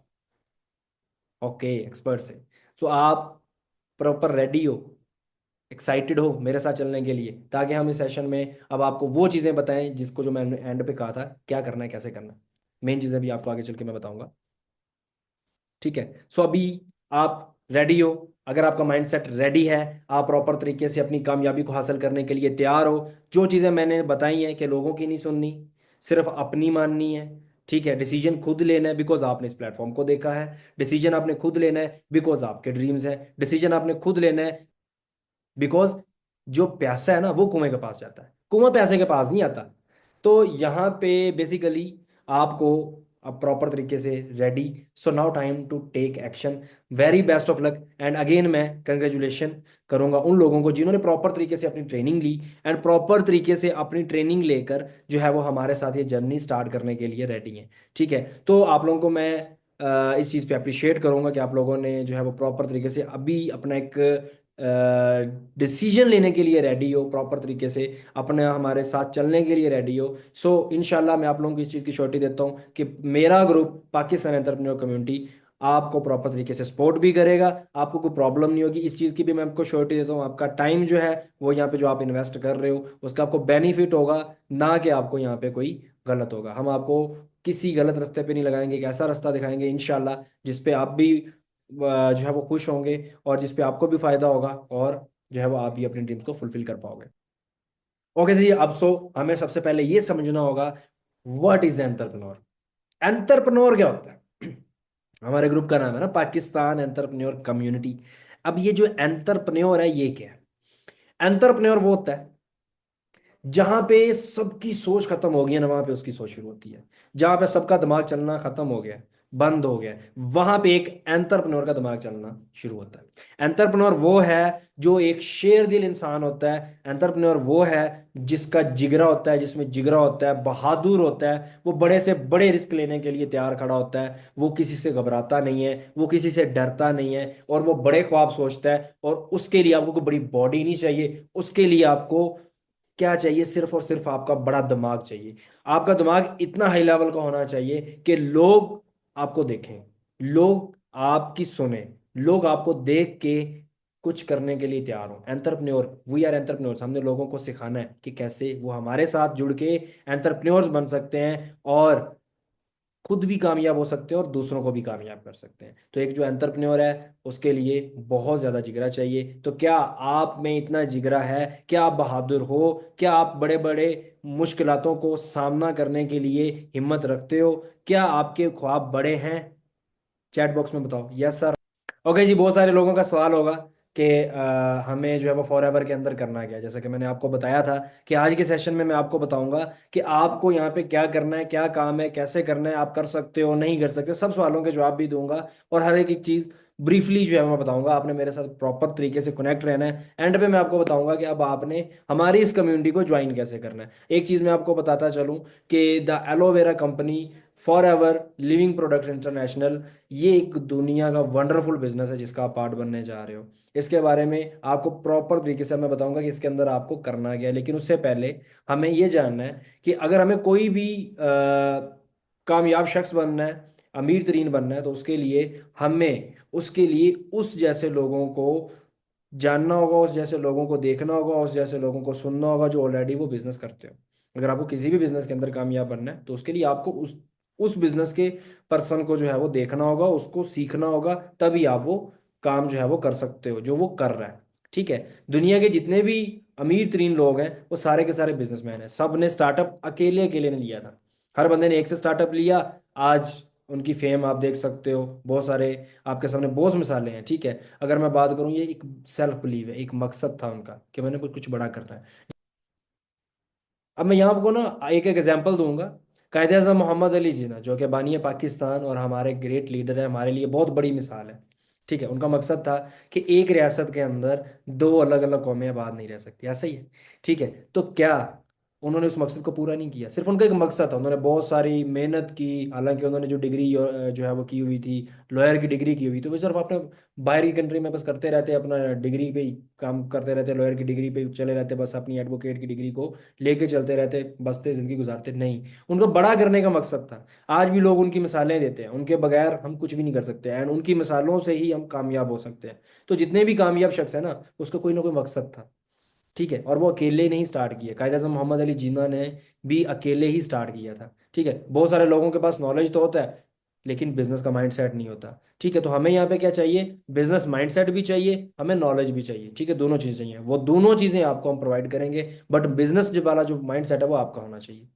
ओके, एक्सपर्ट से। तो आप प्रॉपर रेडी हो, एक्साइटेड हो मेरे साथ चलने के लिए, ताकि हम इस सेशन में अब आपको वो चीज़ें बताएं जिसको जो मैंने एंड पे कहा था क्या करना है कैसे करना है। मेन चीज़ें भी आपको आगे चल के मैं बताऊंगा। ठीक है, सो अभी आप रेडी हो, अगर आपका माइंडसेट रेडी है, आप प्रॉपर तरीके से अपनी कामयाबी को हासिल करने के लिए तैयार हो, जो चीज़ें मैंने बताई हैं कि लोगों की नहीं सुननी, सिर्फ अपनी माननी है। ठीक है, डिसीजन खुद लेना है बिकॉज आपने इस प्लेटफॉर्म को देखा है, डिसीजन आपने खुद लेना है बिकॉज आपके ड्रीम्स हैं, डिसीजन आपने खुद लेना है बिकॉज जो प्यासा है ना वो कुएं के पास जाता है, कुआं प्यासे के पास नहीं आता। तो यहाँ पे बेसिकली आपको अब प्रॉपर तरीके से ready, so now time to take action. Very best of luck and again मैं कंग्रेचुलेशन करूंगा उन लोगों को जिन्होंने प्रॉपर तरीके से अपनी ट्रेनिंग ली एंड प्रॉपर तरीके से अपनी ट्रेनिंग लेकर जो है वो हमारे साथ ये जर्नी स्टार्ट करने के लिए रेडी हैं। ठीक है, तो आप लोगों को मैं इस चीज़ पे अप्रिशिएट करूंगा कि आप लोगों ने जो है वो प्रॉपर तरीके से अभी अपना एक डिसीजन लेने के लिए रेडी हो, प्रॉपर तरीके से अपने हमारे साथ चलने के लिए रेडी हो। सो इंशाल्लाह मैं आप लोगों को इस चीज़ की श्योरिटी देता हूँ कि मेरा ग्रुप पाकिस्तान एंटरप्रेन्योर कम्युनिटी आपको प्रॉपर तरीके से सपोर्ट भी करेगा, आपको कोई प्रॉब्लम नहीं होगी। इस चीज़ की भी मैं आपको श्योरिटी देता हूँ, आपका टाइम जो है वो यहाँ पे जो आप इन्वेस्ट कर रहे हो उसका आपको बेनिफिट होगा, ना कि आपको यहाँ पे कोई गलत होगा। हम आपको किसी गलत रास्ते पे नहीं लगाएंगे, एक ऐसा रास्ता दिखाएंगे इंशाल्लाह जिसपे आप भी जो है वो खुश होंगे और जिसपे आपको भी फायदा होगा, और जो है वो आप भी अपनी ड्रीम्स को फुलफिल कर पाओगे। ओके जी, अब सो हमें सबसे पहले ये समझना होगा व्हाट इज एंटरप्रेन्योर। एंटरप्रेन्योर क्या होता है? हमारे ग्रुप का नाम है ना पाकिस्तान एंटरप्रेन्योर कम्युनिटी। अब ये जो एंटरप्रेन्योर है ये क्या है? एंटरप्रेन्योर वो होता है जहां पे सबकी सोच खत्म हो गई है ना, वहां पे उसकी सोच शुरू होती है। जहां पे सबका दिमाग चलना खत्म हो गया है, बंद हो गया है, वहां पे एक एंटरप्रेन्योर का दिमाग चलना शुरू होता है। एंटरप्रेन्योर वो है जो एक शेर दिल इंसान होता है। एंटरप्रेन्योर वो है जिसका जिगरा होता है, जिसमें जिगरा होता है, बहादुर होता है, वो बड़े से बड़े रिस्क लेने के लिए तैयार खड़ा होता है, वो किसी से घबराता नहीं है, वो किसी से डरता नहीं है, और वो बड़े ख्वाब सोचता है। और उसके लिए आपको कोई बड़ी बॉडी नहीं चाहिए, उसके लिए आपको क्या चाहिए? सिर्फ और सिर्फ आपका बड़ा दिमाग चाहिए। आपका दिमाग इतना हाई लेवल का होना चाहिए कि लोग आपको देखें, लोग आपकी सुने, लोग आपको देख के कुछ करने के लिए तैयार हो। Entrepreneur, we are entrepreneurs. हमने लोगों को सिखाना है कि कैसे वो हमारे साथ जुड़ के एंटरप्रेन्योर्स बन सकते हैं और खुद भी कामयाब हो सकते हैं और दूसरों को भी कामयाब कर सकते हैं। तो एक जो एंटरप्रेन्योर है उसके लिए बहुत ज़्यादा जिगरा चाहिए। तो क्या आप में इतना जिगरा है? क्या आप बहादुर हो? क्या आप बड़े बड़े मुश्किलातों को सामना करने के लिए हिम्मत रखते हो? क्या आपके ख्वाब बड़े हैं? चैट बॉक्स में बताओ यस सर। ओके जी, बहुत सारे लोगों का सवाल होगा कि हमें जो है वो फॉर एवर के अंदर करना क्या है। जैसा कि मैंने आपको बताया था कि आज के सेशन में मैं आपको बताऊंगा कि आपको यहाँ पे क्या करना है, क्या काम है, कैसे करना है, आप कर सकते हो नहीं कर सकते, सब सवालों के जवाब भी दूंगा। और हर एक चीज़ ब्रीफली जो है मैं बताऊंगा। आपने मेरे साथ प्रॉपर तरीके से कनेक्ट रहना है। एंड पे मैं आपको बताऊंगा कि अब आपने हमारी इस कम्युनिटी को ज्वाइन कैसे करना है। एक चीज़ मैं आपको बताता चलूँ कि the aloe vera company for ever living products international, ये एक दुनिया का वंडरफुल बिजनेस है जिसका आप पार्ट बनने जा रहे हो। इसके बारे में आपको प्रॉपर तरीके से मैं बताऊंगा कि इसके अंदर आपको करना क्या है। लेकिन उससे पहले हमें ये जानना है कि अगर हमें कोई भी कामयाब शख्स बनना है, अमीर तरीन बनना है, तो उसके लिए हमें उसके लिए उस जैसे लोगों को जानना होगा, उस जैसे लोगों को देखना होगा, उस जैसे लोगों को सुनना होगा जो ऑलरेडी वो बिजनेस करते हो। अगर आपको किसी भी बिजनेस के अंदर कामयाब बनना है तो उसके लिए आपको उस बिजनेस के पर्सन को जो है वो देखना होगा, उसको सीखना होगा, तभी आप वो काम जो है वो कर सकते हो जो वो कर रहा है। ठीक है? दुनिया के जितने भी अमीर तरीन लोग हैं वो सारे के सारे बिजनेसमैन हैं। सब ने स्टार्टअप अकेले अकेले ने लिया था। हर बंदे ने एक से स्टार्टअप लिया। आज उनकी फेम आप देख सकते हो, बहुत सारे आपके सामने बहुत मिसालें हैं। ठीक है? अगर मैं बात करूं, ये एक सेल्फ बिलीव है, एक मकसद था उनका कि मैंने कुछ कुछ बड़ा करना है। अब मैं यहाँ आपको ना एक एक एग्जांपल दूंगा। कायदे आज़म मोहम्मद अली जिन्ना जो कि बानी पाकिस्तान और हमारे ग्रेट लीडर है, हमारे लिए बहुत बड़ी मिसाल है। ठीक है? उनका मकसद था कि एक रियासत के अंदर दो अलग अलग कौमें आबाद नहीं रह सकती। ऐसा ही है। ठीक है? तो क्या उन्होंने उस मकसद को पूरा नहीं किया? सिर्फ उनका एक मकसद था, उन्होंने बहुत सारी मेहनत की। हालांकि उन्होंने जो डिग्री जो है वो की हुई थी, लॉयर की डिग्री की हुई, तो वो सिर्फ अपने बाहर की कंट्री में बस करते रहते, अपना डिग्री पे ही काम करते रहते, लॉयर की डिग्री पे ही चले रहते, बस अपनी एडवोकेट की डिग्री को लेके चलते रहते, बसते जिंदगी गुजारते नहीं। उनको बड़ा करने का मकसद था। आज भी लोग उनकी मिसालें देते हैं, उनके बगैर हम कुछ भी नहीं कर सकते, एंड उनकी मिसालों से ही हम कामयाब हो सकते हैं। तो जितने भी कामयाब शख्स है ना, उसका कोई ना कोई मकसद था। ठीक है? और वो अकेले नहीं स्टार्ट किया, कायद अज़म मोहम्मद अली जिन्ना ने भी अकेले ही स्टार्ट किया था। ठीक है? बहुत सारे लोगों के पास नॉलेज तो होता है लेकिन बिजनेस का माइंडसेट नहीं होता। ठीक है? तो हमें यहाँ पे क्या चाहिए? बिजनेस माइंडसेट भी चाहिए, हमें नॉलेज भी चाहिए। ठीक है? दोनों चीज़ें चाहिए, वो दोनों चीज़ें आपको हम प्रोवाइड करेंगे। बट बिजनेस जो वाला जो माइंडसेट है वो आपका होना चाहिए।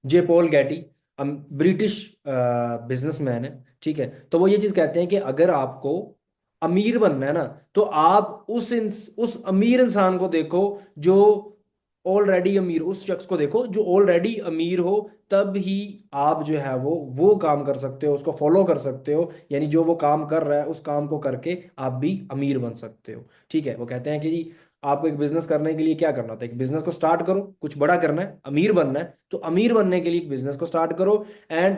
जे पॉल गैटी ब्रिटिश बिजनेसमैन है। ठीक है? तो वो ये चीज़ कहते हैं कि अगर आपको अमीर बनना है ना, तो आप उस अमीर इंसान को देखो जो ऑलरेडी अमीर, उस शख्स को देखो जो ऑलरेडी अमीर हो, तब ही आप जो है वो काम कर सकते हो, उसको फॉलो कर सकते हो। यानी जो वो काम कर रहा है उस काम को करके आप भी अमीर बन सकते हो। ठीक है? वो कहते हैं कि जी आपको एक बिजनेस करने के लिए क्या करना होता है? एक बिजनेस को स्टार्ट करो, कुछ बड़ा करना है, अमीर बनना है, तो अमीर बनने के लिए एक बिजनेस को स्टार्ट करो। एंड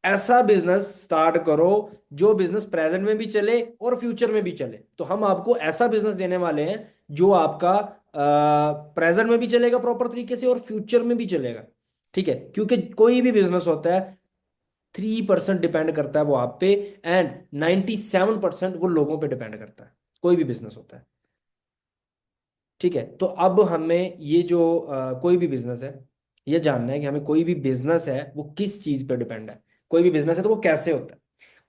ऐसा बिजनेस स्टार्ट करो जो बिजनेस प्रेजेंट में भी चले और फ्यूचर में भी चले। तो हम आपको ऐसा बिजनेस देने वाले हैं जो आपका प्रेजेंट में भी चलेगा प्रॉपर तरीके से और फ्यूचर में भी चलेगा। ठीक है, क्योंकि कोई भी बिजनेस होता है 3% डिपेंड करता है वो आप पे, एंड 97% वो लोगों पे डिपेंड करता है, कोई भी बिजनेस होता है। ठीक है, तो अब हमें ये जो कोई भी बिजनेस है, ये जानना है कि हमें कोई भी बिजनेस है वो किस चीज पे डिपेंड है। कोई भी बिजनेस है तो वो कैसे होता है।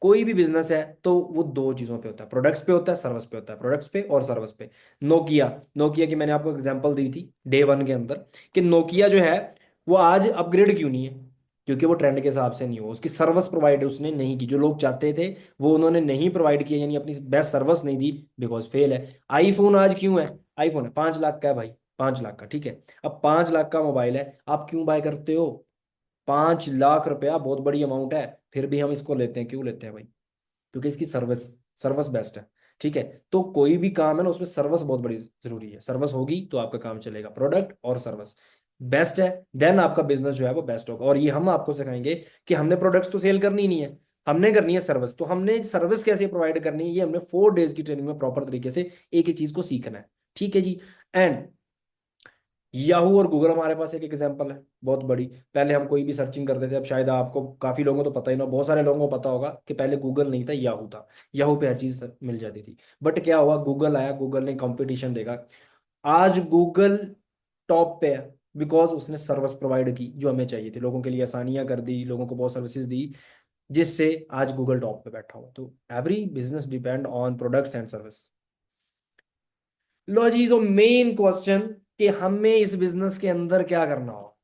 कोई भी बिजनेस है तो वो दो चीजों पे होता है, प्रोडक्ट्स पे होता है, सर्विस पे होता है, प्रोडक्ट्स पे और सर्विस पे। नोकिया, नोकिया की मैंने आपको एग्जांपल दी थी डे वन के अंदर, कि नोकिया जो है वो आज अपग्रेड क्यों नहीं है, क्योंकि वो ट्रेंड के हिसाब से नहीं हो, उसकी सर्विस प्रोवाइड उसने नहीं की, जो लोग चाहते थे वो उन्होंने नहीं प्रोवाइड किया, यानी अपनी बेस्ट सर्विस नहीं दी, बिकॉज फेल है। आईफोन आज क्यों है, आईफोन है 5 लाख का है भाई, 5 लाख का, ठीक है। अब 5 लाख का मोबाइल है, आप क्यों बाय करते हो? 5 लाख रुपया बहुत बड़ी अमाउंट है, फिर भी हम इसको लेते हैं, क्यों लेते हैं भाई? क्योंकि इसकी सर्विस सर्विस बेस्ट है। ठीक है, तो कोई भी काम है ना उसमें सर्विस बहुत बड़ी जरूरी है, सर्विस होगी तो आपका काम चलेगा, प्रोडक्ट और सर्विस बेस्ट है, देन आपका बिजनेस जो है वो बेस्ट होगा। और ये हम आपको सिखाएंगे कि हमने प्रोडक्ट्स तो सेल करनी ही नहीं है, हमने करनी है सर्विस। तो हमने सर्विस कैसे प्रोवाइड करनी है, ये हमने 4 डेज की ट्रेनिंग में प्रॉपर तरीके से एक एक चीज को सीखना है। ठीक है जी। एंड याहू और गूगल हमारे पास एक एग्जांपल है बहुत बड़ी। पहले हम कोई भी सर्चिंग करते थे, अब शायद आपको काफी लोगों को तो पता ही ना, बहुत सारे लोगों को पता होगा कि पहले गूगल नहीं था, याहू था। याहू पे हर चीज मिल जाती थी, बट क्या हुआ, गूगल आया, गूगल ने कंपटीशन देखा। आज गूगल टॉप पे है बिकॉज उसने सर्विस प्रोवाइड की जो हमें चाहिए थी, लोगों के लिए आसानियां कर दी, लोगों को बहुत सर्विसेज दी, जिससे आज गूगल टॉप पे बैठा हुआ। तो every business depend on products and service. लो जी, तो मेन क्वेश्चन कि हमें इस बिजनेस के अंदर क्या करना होगा।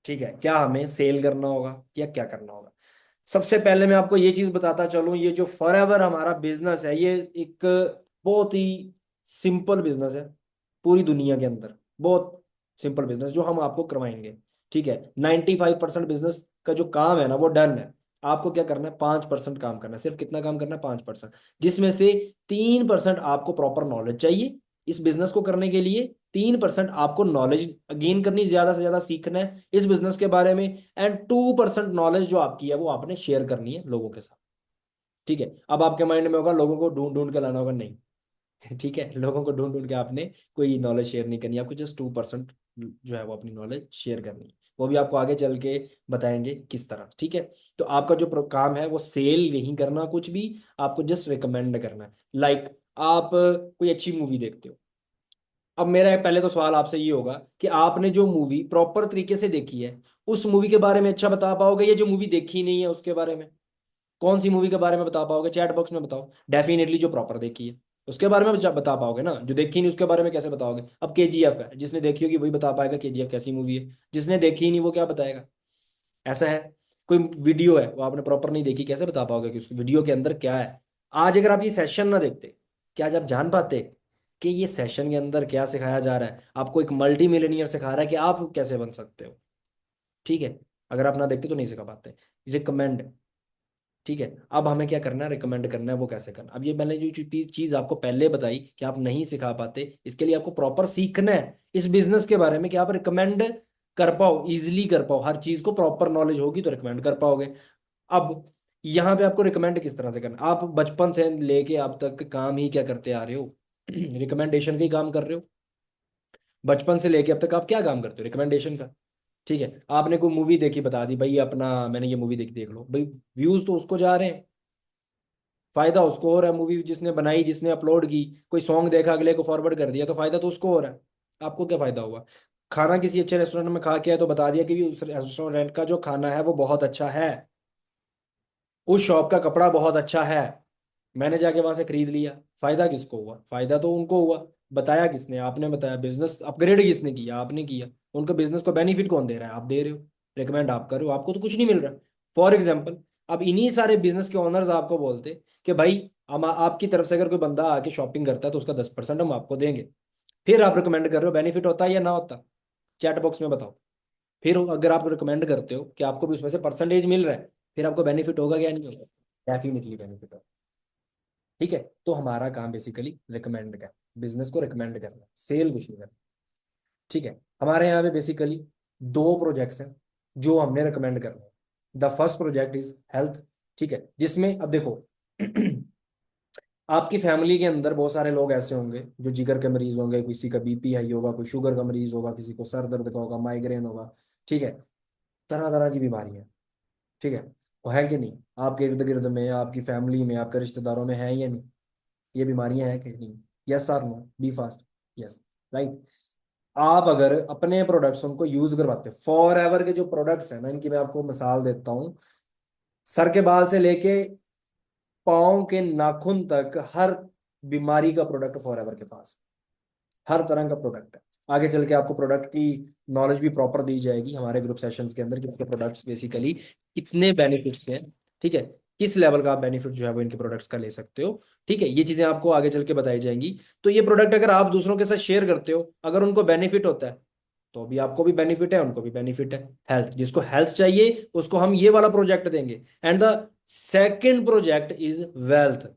ठीक है, क्या हमें सेल करना होगा या क्या करना होगा? सबसे पहले मैं आपको ये चीज बताता चलूं, ये जो फॉरएवर हमारा बिजनेस है ये एक बहुत ही सिंपल बिजनेस है पूरी दुनिया के अंदर, बहुत सिंपल बिजनेस जो हम आपको करवाएंगे। ठीक है, 95% बिजनेस का जो काम है ना वो डन है। आपको क्या करना है, 5% काम करना है, सिर्फ कितना काम करना है, 5%, जिसमें से 3% आपको प्रॉपर नॉलेज चाहिए इस बिजनेस को करने के लिए। 3% आपको नॉलेज गेन करनी, ज्यादा से ज्यादा सीखना है इस बिजनेस के बारे में, एंड 2% नॉलेज जो आपकी है वो आपने शेयर करनी है लोगों के साथ। ठीक है, अब आपके माइंड में होगा लोगों को ढूंढ ढूंढ के लाना होगा, नहीं। ठीक है, लोगों को ढूंढ ढूंढ के आपने कोई नॉलेज शेयर नहीं करनी, आपको जस्ट 2% जो है वो अपनी नॉलेज शेयर करनी है। वो भी आपको आगे चल के बताएंगे किस तरह। ठीक है, तो आपका जो काम है वो सेल नहीं करना कुछ भी, आपको जस्ट रिकमेंड करना है। लाइक आप कोई अच्छी मूवी देखते हो, अब मेरा पहले तो सवाल आपसे ये होगा कि आपने जो मूवी प्रॉपर तरीके से देखी है उस मूवी के बारे में अच्छा बता पाओगे, या जो मूवी देखी नहीं है उसके बारे में? कौन सी मूवी के बारे में बता पाओगे, चैट बॉक्स में बताओ। डेफिनेटली जो प्रॉपर देखी है उसके बारे में बता पाओगे ना, जो देखी नहीं उसके बारे में कैसे बताओगे? अब केजीएफ है, जिसने देखी होगी वही बता पाएगा केजीएफ कैसी मूवी है, जिसने देखी ही नहीं वो क्या बताएगा? ऐसा है। कोई वीडियो है वो आपने प्रॉपर नहीं देखी, कैसे बता पाओगे कि उस वीडियो के अंदर क्या है? आज अगर आप ये सेशन ना देखते, क्या आज आप जान पाते कि ये सेशन के अंदर क्या सिखाया जा रहा है? आपको एक मल्टी मिलियनियर सिखा रहा है कि आप कैसे बन सकते हो। ठीक है, अगर आप ना देखते तो नहीं सिखा पाते। रिकमेंड। ठीक है, अब हमें क्या करना है, रिकमेंड करना है, वो कैसे करना? अब ये मैंने जो चीज आपको पहले बताई कि आप नहीं सिखा पाते, इसके लिए आपको प्रॉपर सीखना है इस बिजनेस के बारे में कि आप रिकमेंड कर पाओ, इजिली कर पाओ, हर चीज को प्रॉपर नॉलेज होगी तो रिकमेंड कर पाओगे। अब यहाँ पे आपको रिकमेंड किस तरह से करना, आप बचपन से लेके अब तक काम ही क्या करते आ रहे हो? रिकमेंडेशन का ही काम कर रहे हो। बचपन से लेके अब तक आप क्या काम करते हो, रिकमेंडेशन का। ठीक है, आपने कोई मूवी देखी, बता दी भाई अपना मैंने ये मूवी देखी, देख लो भाई, व्यूज तो उसको जा रहे हैं, फायदा उसको हो रहा है, मूवी जिसने बनाई, जिसने अपलोड की। कोई सॉन्ग देखा, अगले को फॉरवर्ड कर दिया, तो फायदा तो उसको हो रहा है, आपको क्या फायदा हुआ? खाना किसी अच्छे रेस्टोरेंट में खा के आए तो बता दिया कि उस रेस्टोरेंट का जो खाना है वो बहुत अच्छा है, उस शॉप का कपड़ा बहुत अच्छा है, मैंने जाके वहां से खरीद लिया। फायदा किसको हुआ? फायदा तो उनको हुआ। बताया किसने? आपने बताया। बिजनेस अपग्रेड किसने किया? आपने किया। उनके बिजनेस को बेनिफिट कौन दे रहा है? आप दे रहे हो। रिकमेंड आप कर रहे हो, आपको तो कुछ नहीं मिल रहा। फॉर एग्जाम्पल, अब इन्हीं सारे बिजनेस के ओनर्स आपको बोलते कि भाई हम आपकी तरफ से अगर कोई बंदा आके शॉपिंग करता है तो उसका 10% हम आपको देंगे, फिर आप रिकमेंड कर रहे हो, बेनिफिट होता है या ना होता? चैट बॉक्स में बताओ। फिर अगर आप रिकमेंड करते हो कि आपको भी उसमें से परसेंटेज मिल रहा है, फिर आपको बेनिफिट होगा क्या? नहीं होगा? डेफिनेटली बेनिफिट होगा। ठीक है, तो हमारा काम बेसिकली रिकमेंड का, बिजनेस को रिकमेंड करना, सेल कुछ नहीं करना। ठीक है, हमारे यहाँ पे बेसिकली 2 प्रोजेक्ट्स हैं जो हमने रिकमेंड करना है। The first project is health, ठीक है, जिसमें अब देखो आपकी फैमिली के अंदर बहुत सारे लोग ऐसे होंगे जो जिगर के मरीज होंगे, किसी का बीपी हाई होगा, कोई शुगर का मरीज होगा, किसी को सर दर्द का होगा, माइग्रेन होगा, ठीक है, तरह तरह की बीमारियां, ठीक है, वो है कि नहीं आपके इर्द गिर्द में, आपकी फैमिली में, आपके रिश्तेदारों में है या नहीं, ये बीमारियां हैं कि नहीं? यस और no, be fast. Yes, right. आप अगर अपने प्रोडक्ट्स उनको यूज करवाते, फॉर एवर के जो प्रोडक्ट्स हैं ना, इनकी मैं आपको मिसाल देता हूँ, सर के बाल से लेके पाँव के नाखून तक हर बीमारी का प्रोडक्ट फॉर एवर के पास, हर तरह का प्रोडक्ट है। आगे चल के आपको प्रोडक्ट की नॉलेज भी प्रॉपर दी जाएगी हमारे ग्रुप सेशंस के अंदर कि इनके प्रोडक्ट्स बेसिकली कितने बेनिफिट्स हैं, ठीक है, किस लेवल का आप बेनिफिट जो है वो इनके प्रोडक्ट्स का ले सकते हो, ठीक है, ये चीजें आपको आगे चल के बताई जाएंगी। तो ये प्रोडक्ट अगर आप दूसरों के साथ शेयर करते हो, अगर उनको बेनिफिट होता है तो भी आपको भी बेनिफिट है, उनको भी बेनिफिट है। हेल्थ, जिसको हेल्थ चाहिए उसको हम ये वाला प्रोजेक्ट देंगे। And the second project is wealth,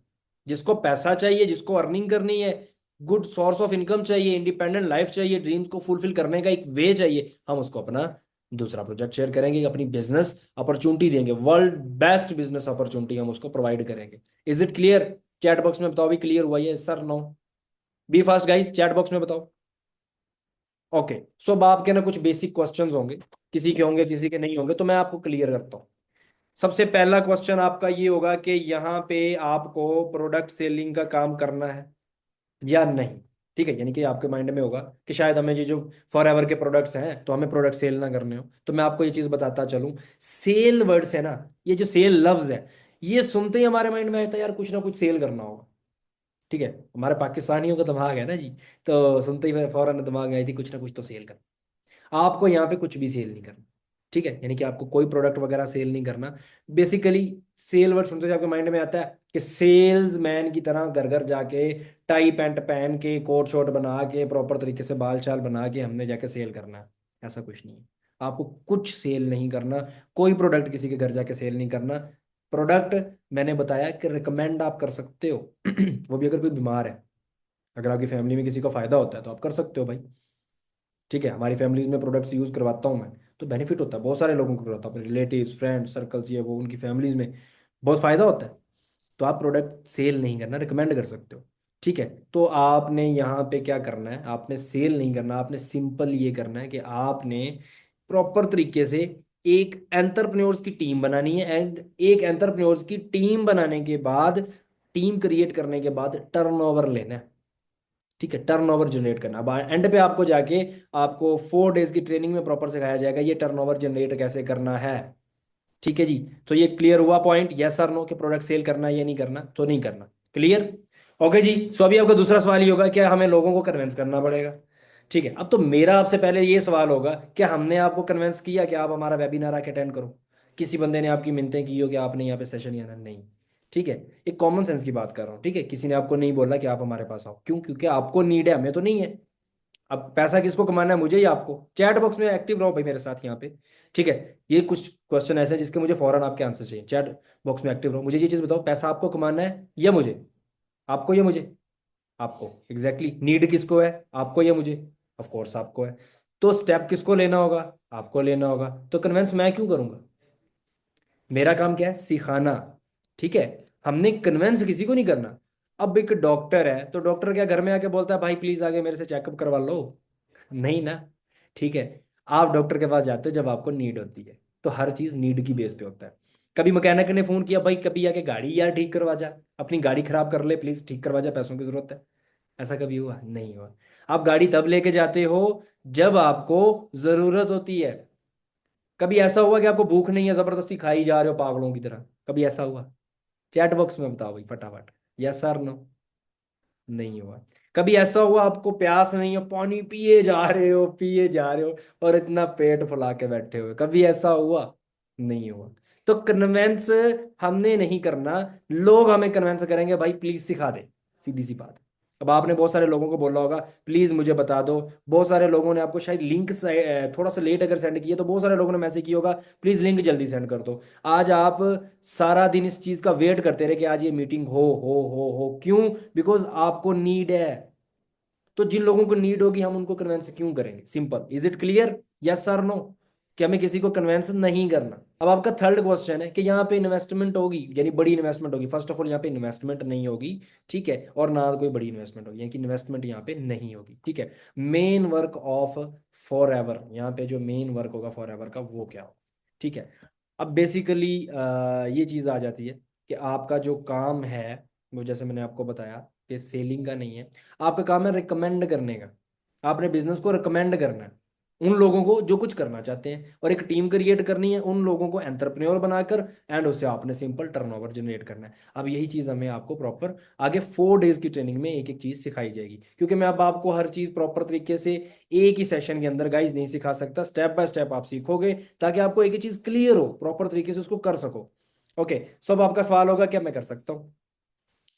जिसको पैसा चाहिए, जिसको अर्निंग करनी है, गुड सोर्स ऑफ इनकम चाहिए, इंडिपेंडेंट लाइफ चाहिए, ड्रीम्स को फुलफिल करने का एक वे चाहिए, हम उसको अपना दूसरा प्रोजेक्ट शेयर करेंगे, अपनी बिजनेस अपॉर्चुनिटी देंगे, वर्ल्ड बेस्ट बिजनेस अपॉर्चुनिटी हम उसको प्रोवाइड करेंगे। Is it clear? Chat box में बताओ भी क्लियर हुआ है sir? No? Be fast guys, chat box में बताओ। ओके, सो अब आपके ना कुछ बेसिक क्वेश्चंस होंगे, किसी के होंगे किसी के नहीं होंगे, तो मैं आपको क्लियर करता हूँ। सबसे पहला क्वेश्चन आपका ये होगा कि यहाँ पे आपको प्रोडक्ट सेलिंग का काम करना है या नहीं, ठीक है, यानी कि आपके माइंड में होगा कि शायद हमें ये जो फॉर एवर के प्रोडक्ट्स हैं तो हमें प्रोडक्ट सेल ना करने हो। तो मैं आपको ये चीज बताता चलूं, सेल वर्ड्स है ना, ये जो सेल लफ्ज है, ये सुनते ही हमारे माइंड में आता है यार कुछ ना कुछ सेल करना होगा, ठीक है, हमारे पाकिस्तानियों का दिमाग है ना जी, तो सुनते ही फौरन दिमाग में आई थी कुछ ना कुछ तो सेल करना। आपको यहाँ पे कुछ भी सेल नहीं करना, ठीक है, यानी कि आपको कोई प्रोडक्ट वगैरह सेल नहीं करना। बेसिकली सेल वर्ड सुनते ही आपके माइंड में आता है कि सेल्स मैन की तरह घर घर जाके टाई पैंट पहन के कोट शॉट बना के प्रॉपर तरीके से बाल चाल बना के हमने जाके सेल करना है। ऐसा कुछ नहीं है, आपको कुछ सेल नहीं करना, कोई प्रोडक्ट किसी के घर जाके सेल नहीं करना। प्रोडक्ट मैंने बताया कि रिकमेंड आप कर सकते हो वो भी अगर कोई बीमार है, अगर आपकी फैमिली में किसी को फायदा होता है तो आप कर सकते हो भाई, ठीक है, हमारी फैमिलीज में प्रोडक्ट्स यूज करवाता हूँ मैं, तो बेनिफिट होता है, बहुत सारे लोगों को करवाता हूँ, अपने रिलेटिव्स फ्रेंड्स सर्कल्स ये वो, उनकी फैमिलीज में बहुत फायदा होता है। तो आप प्रोडक्ट सेल नहीं करना, रिकमेंड कर सकते हो, ठीक है। तो आपने यहाँ पे क्या करना है, आपने सेल नहीं करना, आपने सिंपल ये करना है कि आपने प्रॉपर तरीके से एक एंटरप्रेन्योर्स की टीम बनानी है। एंड एक एंटरप्रेन्योर्स की टीम बनाने के बाद, टीम क्रिएट करने के बाद टर्नओवर लेना है, ठीक है, टर्नओवर जनरेट करना। अब एंड पे आपको जाके आपको 4 डेज की ट्रेनिंग में प्रॉपर सिखाया जाएगा ये टर्नओवर जनरेट कैसे करना है, ठीक है जी। तो ये क्लियर हुआ पॉइंट, यस और नो, कि प्रोडक्ट सेल करना है या नहीं करना? तो नहीं करना, क्लियर? ओके जी। सो अभी आपका दूसरा सवाल ये होगा क्या हमें लोगों को कन्विंस करना पड़ेगा, ठीक है। अब तो मेरा आपसे पहले ये सवाल होगा क्या हमने आपको कन्विंस किया कि आप हमारा वेबिनार आके अटेंड करो? किसी बंदे ने आपकी मिन्नतें की हो कि आपने यहाँ पे सेशन आना? नहीं, ठीक है, एक कॉमन सेंस की बात कर रहा हूँ, ठीक है, किसी ने आपको नहीं बोला कि आप हमारे पास आओ, क्यों? क्योंकि आपको नीड है, हमें तो नहीं है। अब पैसा किसको कमाना है, मुझे या आपको? चैट बॉक्स में एक्टिव रहो भाई मेरे साथ यहाँ पे, ठीक है। ये कुछ क्वेश्चन ऐसे हैं जिसके मुझे फौरन आपके आंसर चाहिए, चैट बॉक्स में एक्टिव रहो। मुझे ये चीज़ बताओ, पैसा आपको कमाना है या मुझे? आपको या मुझे? आपको, एग्जैक्टली exactly. नीड किसको है, आपको या मुझे? ऑफ कोर्स आपको है। तो स्टेप किसको लेना होगा, आपको लेना होगा। तो कन्विंस मैं क्यों करूंगा? मेरा काम क्या है, सिखाना, ठीक है, हमने कन्विंस किसी को नहीं करना। अब एक डॉक्टर है तो डॉक्टर क्या घर में आके बोलता है भाई प्लीज आगे मेरे से चेकअप करवा लो? नहीं ना, ठीक है। आप डॉक्टर के पास जाते हो जब आपको नीड होती है, तो हर चीज नीड की बेस पे होता है। कभी मैकेनिक ने फोन किया भाई कभी आके गाड़ी यार ठीक करवा जा, अपनी गाड़ी खराब कर ले प्लीज ठीक करवा जा, पैसों की जरूरत है? ऐसा कभी हुआ? नहीं हुआ। आप गाड़ी तब लेके जाते हो जब आपको जरूरत होती है। कभी ऐसा हुआ कि आपको भूख नहीं है जबरदस्ती खाई जा रहे हो पागलों की तरह? कभी ऐसा हुआ? चैट बॉक्स में बताओ भाई फटाफट, यस सर नो? नहीं हुआ। कभी ऐसा हुआ आपको प्यास नहीं है, पानी पिए जा रहे हो पिए जा रहे हो और इतना पेट फुला के बैठे हुए, कभी ऐसा हुआ? नहीं हुआ। तो कन्वेंस हमने नहीं करना, लोग हमें कन्वेंस करेंगे भाई प्लीज सिखा दे, सीधी सी बात है। अब आपने बहुत सारे लोगों को बोला होगा प्लीज मुझे बता दो, बहुत सारे लोगों ने आपको शायद लिंक थोड़ा सा लेट अगर सेंड किया तो बहुत सारे लोगों ने मैसेज किया होगा प्लीज लिंक जल्दी सेंड कर दो। आज आप सारा दिन इस चीज का वेट करते रहे कि आज ये मीटिंग हो क्यों? बिकॉज आपको नीड है। तो जिन लोगों को नीड होगी हम उनको कन्विंस क्यों करेंगे? Simple, is it clear, yes sir no? कि हमें किसी को कन्वेंस नहीं करना। अब आपका थर्ड क्वेश्चन है कि यहाँ पे इन्वेस्टमेंट होगी, यानी बड़ी इन्वेस्टमेंट होगी। फर्स्ट ऑफ ऑल यहाँ पे इन्वेस्टमेंट नहीं होगी, ठीक है, और ना कोई बड़ी इन्वेस्टमेंट होगी, यानी कि इन्वेस्टमेंट यहाँ पे नहीं होगी, ठीक है। Main work of for ever, यहाँ पे जो मेन वर्क होगा फॉर एवर का वो क्या होगा, ठीक है। अब बेसिकली ये चीज़ आ जाती है कि आपका जो काम है वो, जैसे मैंने आपको बताया कि सेलिंग का नहीं है, आपका काम है रिकमेंड करने का। आपने बिजनेस को रिकमेंड करना है उन लोगों को जो कुछ करना चाहते हैं, और एक टीम क्रिएट करनी है उन लोगों को एंटरप्रेन्योर बनाकर, एंड उससे आपने सिंपल टर्नओवर जनरेट करना है। अब यही चीज़ हमें आपको प्रॉपर आगे 4 डेज की ट्रेनिंग में एक एक चीज़ सिखाई जाएगी, क्योंकि मैं अब आपको हर चीज़ प्रॉपर तरीके से एक ही सेशन के अंदर गाइज नहीं सिखा सकता। स्टेप बाय स्टेप आप सीखोगे ताकि आपको एक ही चीज़ क्लियर हो, प्रॉपर तरीके से उसको कर सको। ओके, सब आपका सवाल होगा क्या मैं कर सकता हूँ,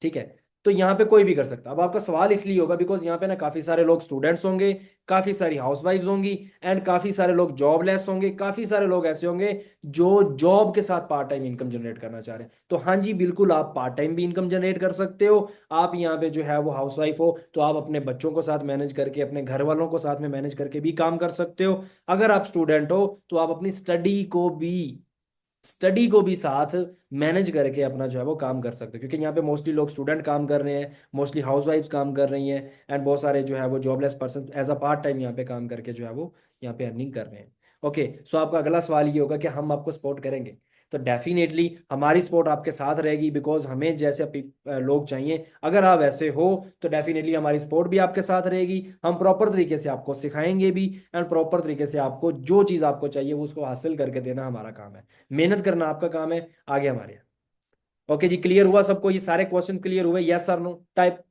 ठीक है। तो यहाँ पे कोई भी कर सकता है। अब आपका सवाल इसलिए होगा बिकॉज यहाँ पे ना काफी सारे लोग स्टूडेंट्स होंगे, काफी सारी हाउसवाइफ्स होंगी, एंड काफी सारे लोग जॉबलेस होंगे, काफी सारे लोग ऐसे होंगे जो जॉब के साथ पार्ट टाइम इनकम जनरेट करना चाह रहे हैं। तो हाँ जी बिल्कुल, आप पार्ट टाइम भी इनकम जनरेट कर सकते हो। आप यहाँ पे जो है वो हाउसवाइफ हो तो आप अपने बच्चों को साथ मैनेज करके, अपने घर वालों को साथ में मैनेज करके भी काम कर सकते हो। अगर आप स्टूडेंट हो तो आप अपनी स्टडी को भी साथ मैनेज करके अपना जो है वो काम कर सकते हो, क्योंकि यहाँ पे मोस्टली लोग स्टूडेंट काम कर रहे हैं, मोस्टली हाउसवाइफ्स काम कर रही हैं, एंड बहुत सारे जो है वो jobless person as a part time यहाँ पे काम करके जो है वो यहाँ पे अर्निंग कर रहे हैं। ओके, सो आपका अगला सवाल ये होगा कि हम आपको सपोर्ट करेंगे। तो डेफिनेटली हमारी सपोर्ट आपके साथ रहेगी, बिकॉज हमें जैसे लोग चाहिए। अगर आप वैसे हो तो डेफिनेटली हमारी सपोर्ट भी आपके साथ रहेगी। हम प्रॉपर तरीके से आपको सिखाएंगे भी, एंड प्रॉपर तरीके से आपको जो चीज़ आपको चाहिए वो उसको हासिल करके देना हमारा काम है। मेहनत करना आपका काम है, आगे हमारे यहाँ। ओके जी, क्लियर हुआ सबको? ये सारे क्वेश्चन क्लियर हुए? यस और नो टाइप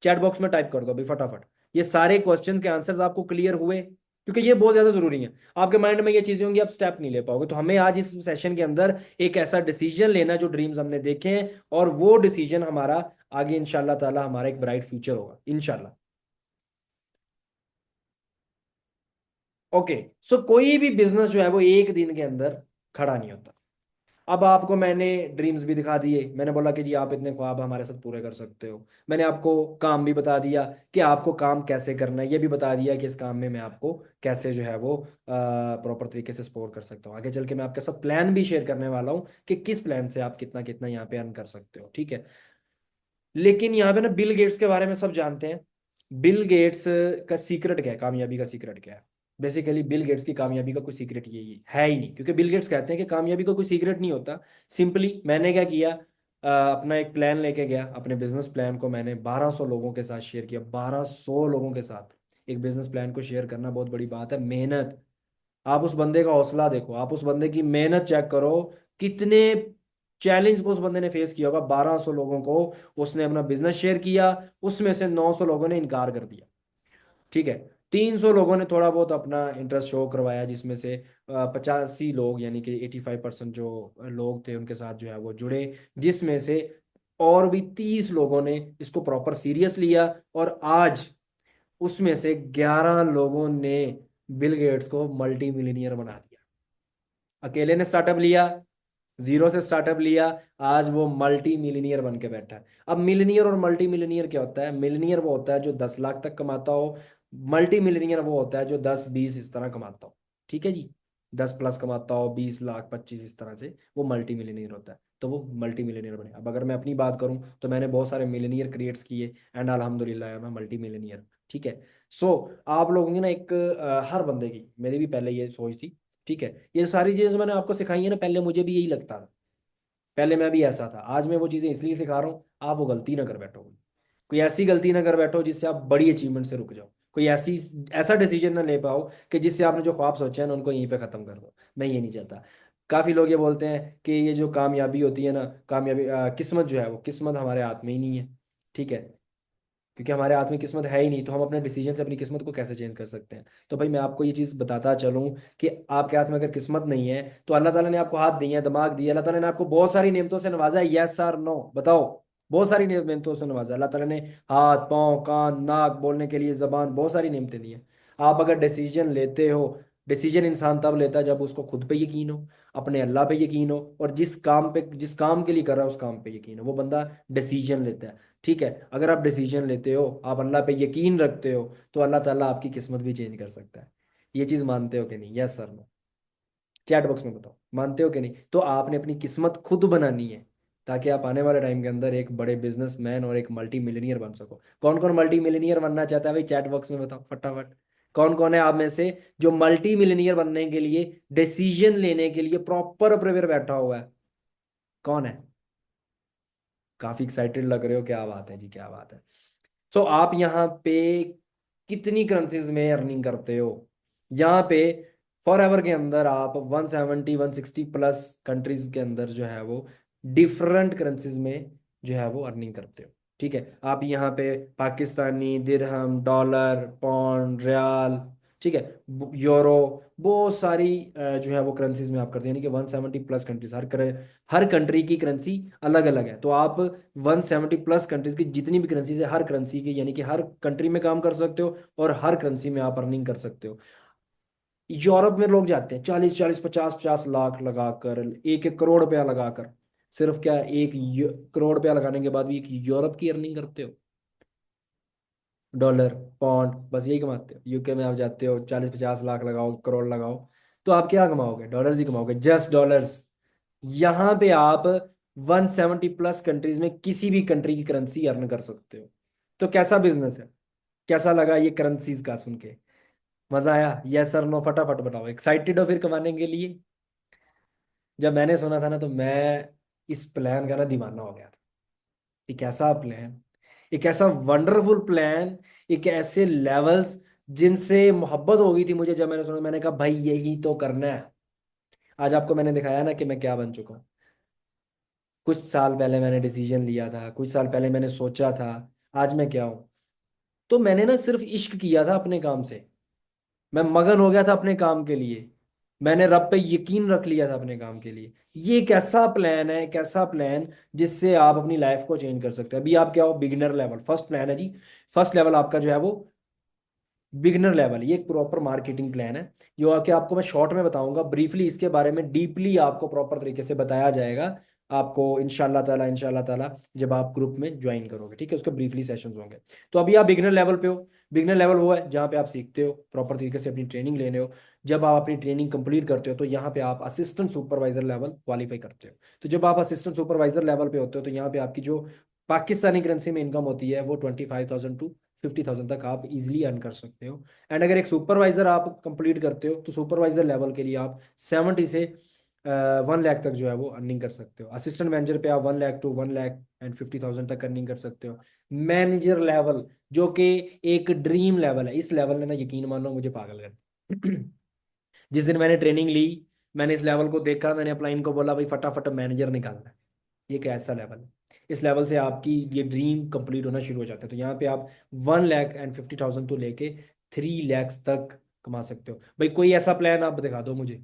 चैट बॉक्स में टाइप कर दो अभी फटाफट। ये सारे क्वेश्चन के आंसर्स आपको क्लियर हुए? क्योंकि ये बहुत ज्यादा जरूरी है। आपके माइंड में ये चीजें होंगी, आप स्टेप नहीं ले पाओगे। तो हमें आज इस सेशन के अंदर एक ऐसा डिसीजन लेना जो ड्रीम्स हमने देखे हैं, और वो डिसीजन हमारा आगे इंशाल्लाह ताला हमारा एक ब्राइट फ्यूचर होगा इंशाल्लाह। ओके, सो कोई भी बिजनेस जो है वो एक दिन के अंदर खड़ा नहीं होता। अब आपको मैंने ड्रीम्स भी दिखा दिए, मैंने बोला कि जी आप इतने ख्वाब हमारे साथ पूरे कर सकते हो। मैंने आपको काम भी बता दिया कि आपको काम कैसे करना है, ये भी बता दिया कि इस काम में मैं आपको कैसे जो है वो प्रॉपर तरीके से सपोर्ट कर सकता हूँ। आगे चल के मैं आपके साथ प्लान भी शेयर करने वाला हूँ कि किस प्लान से आप कितना कितना यहाँ पे अर्न कर सकते हो, ठीक है। लेकिन यहाँ पे ना बिल गेट्स के बारे में सब जानते हैं। बिल गेट्स का सीक्रेट क्या है, कामयाबी का सीक्रेट क्या है? बेसिकली बिल गेट्स की कामयाबी का कोई सीक्रेट यही है ही नहीं, क्योंकि बिल गेट्स कहते हैं कि कामयाबी का कोई सीक्रेट नहीं होता। सिंपली मैंने क्या किया, अपना एक प्लान लेके गया, अपने बिजनेस प्लान को मैंने 1200 लोगों के साथ शेयर किया। 1200 लोगों के साथ एक बिजनेस प्लान को शेयर करना बहुत बड़ी बात है। मेहनत, आप उस बंदे का हौसला देखो, आप उस बंदे की मेहनत चेक करो, कितने चैलेंज को उस बंदे ने फेस किया होगा। 1200 लोगों को उसने अपना बिजनेस शेयर किया, उसमें से 900 लोगों ने इनकार कर दिया, ठीक है। 300 लोगों ने थोड़ा बहुत अपना इंटरेस्ट शो करवाया, जिसमें से 85 लोग यानी कि 85% जो लोग थे उनके साथ जो है वो जुड़े, जिसमें से और भी 30 लोगों ने इसको प्रॉपर सीरियस लिया। और आज उसमें से 11 लोगों ने बिल गेट्स को मल्टी मिलीनियर बना दिया। अकेले ने स्टार्टअप लिया, जीरो से स्टार्टअप लिया, आज वो मल्टी मिलीनियर बन के बैठा है। अब मिलीनियर और मल्टी मिलीनियर क्या होता है? मिलीनियर वो होता है जो 10 लाख तक कमाता हो, मल्टी मिलीनियर वो होता है जो 10 20 इस तरह कमाता हो, ठीक है जी। 10+ कमाता हो, 20 लाख 25 इस तरह से वो मल्टी मिलीनियर होता है। तो वो मल्टी मिलीनियर बने। अब अगर मैं अपनी बात करूं तो मैंने बहुत सारे मिलीनियर क्रिएट्स किए, एंड अल्हम्दुलिल्लाह मैं मल्टी मिलीनियर, ठीक है। सो आप लोगों की ना एक हर बंदे की, मेरी भी पहले ये सोच थी, ठीक है। ये सारी चीज़ें मैंने आपको सिखाई है ना, पहले मुझे भी यही लगता था, पहले मैं भी ऐसा था। आज मैं वो चीज़ें इसलिए सिखा रहा हूँ आप वो गलती ना कर बैठो, कोई ऐसी गलती ना कर बैठो जिससे आप बड़ी अचीवमेंट से रुक जाओ, कोई ऐसा डिसीजन ना ले पाओ कि जिससे आपने जो ख्वाब सोचे हैं ना उनको यहीं पे ख़त्म कर दो। मैं ये नहीं चाहता। काफ़ी लोग ये बोलते हैं कि ये जो कामयाबी होती है ना, कामयाबी किस्मत जो है वो किस्मत हमारे हाथ में ही नहीं है, ठीक है। क्योंकि हमारे हाथ में किस्मत है ही नहीं, तो हम अपने डिसीजन से अपनी किस्मत को कैसे चेंज कर सकते हैं? तो भाई मैं आपको ये चीज़ बताता चलूँ कि आपके हाथ में अगर किस्मत नहीं है तो अल्लाह ताला ने आपको हाथ दिए हैं, दिमाग दिया, अल्लाह ताला ने आपको बहुत सारी नेमतों से नवाजा है। यस सर नो बताओ? बहुत सारी नेमतों से नवाजा है अल्लाह ताला ने। हाथ पाँव कान नाक, बोलने के लिए जबान, बहुत सारी नेमतें दी हैं। आप अगर डिसीजन लेते हो, डिसीजन इंसान तब लेता है जब उसको खुद पे यकीन हो, अपने अल्लाह पे यकीन हो, और जिस काम के लिए कर रहा है उस काम पे यकीन हो, वो बंदा डिसीजन लेता है, ठीक है। अगर आप डिसीजन लेते हो, आप अल्लाह पे यकीन रखते हो, तो अल्लाह ताला आपकी किस्मत भी चेंज कर सकता है। ये चीज़ मानते हो कि नहीं? Yes sir no? Chat box में बताओ, मानते हो कि नहीं? तो आपने अपनी किस्मत खुद बनानी है ताकि आप आने वाले टाइम के अंदर एक बड़े बिजनेसमैन और एक मल्टी मिलीनियर बन सको। कौन कौन मल्टी मिलीनियर बनना चाहता है भाई, चैट बॉक्स में बताओ फटाफट। कौन कौन है आप में से जो मल्टी मिलीनियर बनने के लिए, डिसीजन लेने के लिए प्रॉपर प्रिपेयर बैठा हुआ है? कौन है? काफी एक्साइटेड लग रहे हो, क्या बात है जी, क्या बात है। तो आप यहाँ पे कितनी करेंसीज में अर्निंग करते हो? यहाँ पे फॉर एवर के अंदर आप 170 160 प्लस कंट्रीज के अंदर जो है वो डिफरेंट करेंसीज में जो है वो अर्निंग करते हो। ठीक है, आप यहाँ पे पाकिस्तानी दिरहम, डॉलर, पौंड, रियाल, ठीक है, यूरो, बहुत सारी जो है वो करेंसीज में आप करते हैं। यानी कि 170 प्लस कंट्रीज, हर कंट्री की करेंसी अलग अलग है। तो आप 170 प्लस कंट्रीज की जितनी भी करेंसीज है, हर करेंसी की यानी कि हर कंट्री में काम कर सकते हो और हर करेंसी में आप अर्निंग कर सकते हो। यूरोप में लोग जाते हैं 40 40 50 50 लाख लगाकर, 1 1 करोड़ रुपया लगाकर। सिर्फ क्या, करोड़ रुपया लगाने के बाद भी एक यूरोप की अर्निंग करते हो? डॉलर, पाउंड, बस यही कमाते हो। यूके में आप जाते हो 40 50 लाख लगाओ, करोड़ लगाओ, तो आप क्या कमाओगे? डॉलर्स ही कमाओगे, जस्ट डॉलर्स। यहाँ पे आप 170 प्लस कंट्रीज में किसी भी कंट्री की करेंसी अर्न कर सकते हो। तो कैसा बिजनेस है? कैसा लगा ये करेंसीज का सुन के? मजा आया? यस सर नो, फटाफट बताओ। एक्साइटेड हो फिर कमाने के लिए? जब मैंने सुना था ना तो मैं इस प्लान का ना दीवाना हो गया था। एक ऐसा प्लान, एक ऐसा वंडरफुल प्लान, एक ऐसे लेवल्स जिनसे मोहब्बत हो गई थी मुझे। जब मैंने सुना मैंने कहा भाई यही तो करना है। आज आपको मैंने दिखाया ना कि मैं क्या बन चुका हूँ। कुछ साल पहले मैंने डिसीजन लिया था, कुछ साल पहले मैंने सोचा था, आज मैं क्या हूँ। तो मैंने ना सिर्फ इश्क किया था अपने काम से, मैं मगन हो गया था अपने काम के लिए, मैंने रब पे यकीन रख लिया था अपने काम के लिए। ये एक ऐसा प्लान है, एक ऐसा प्लान जिससे आप अपनी लाइफ को चेंज कर सकते हैं। अभी आप क्या हो, बिगिनर लेवल, फर्स्ट प्लान है जी। फर्स्ट लेवल आपका जो है वो बिगनर लेवल। ये एक प्रॉपर मार्केटिंग प्लान है जो आके आपको मैं शॉर्ट में बताऊंगा, ब्रीफली इसके बारे में डीपली आपको प्रॉपर तरीके से बताया जाएगा आपको, इंशाल्लाह ताला जब आप ग्रुप में ज्वाइन करोगे। ठीक है, उसके ब्रीफली सेशंस होंगे। तो अभी आप बिगनर लेवल पे हो। बिगनर लेवल वो है जहाँ पे आप सीखते हो, प्रॉपर तरीके से अपनी ट्रेनिंग लेने हो। जब आप अपनी ट्रेनिंग कंप्लीट करते हो तो यहाँ पे आप असिस्टेंट सुपरवाइजर लेवल क्वालिफाई करते हो। तो जब आप असिस्टेंट सुपरवाइजर लेवल पे होते हो तो यहाँ पे आपकी जो पाकिस्तानी करेंसी में इनकम होती है वो 25,000 टू 50,000 तक आप इजीली अर्न कर सकते हो। एंड अगर एक सुपरवाइजर आप कंप्लीट करते हो तो सुपरवाइजर लेवल के लिए आप 70 से 1 लाख तक जो है वो अर्निंग कर सकते हो। असिस्टेंट मैनेजर पे आप 1 लाख टू 1,50,000 तक अर्निंग कर सकते हो। मैनेजर लेवल जो कि एक ड्रीम लेवल है, इस लेवल ने ना यकीन मानो मुझे पागल कर जिस दिन मैंने ट्रेनिंग ली, मैंने इस लेवल को देखा, मैंने अपना इनको बोला भाई फटाफट मैनेजर निकालना है। ये कैसा लेवल है? इस लेवल से आपकी ये ड्रीम कंप्लीट होना शुरू हो जाता है। तो यहाँ पे आप 1,50,000 तो लेके 3 लाख तक कमा सकते हो। भाई कोई ऐसा प्लान आप दिखा दो मुझे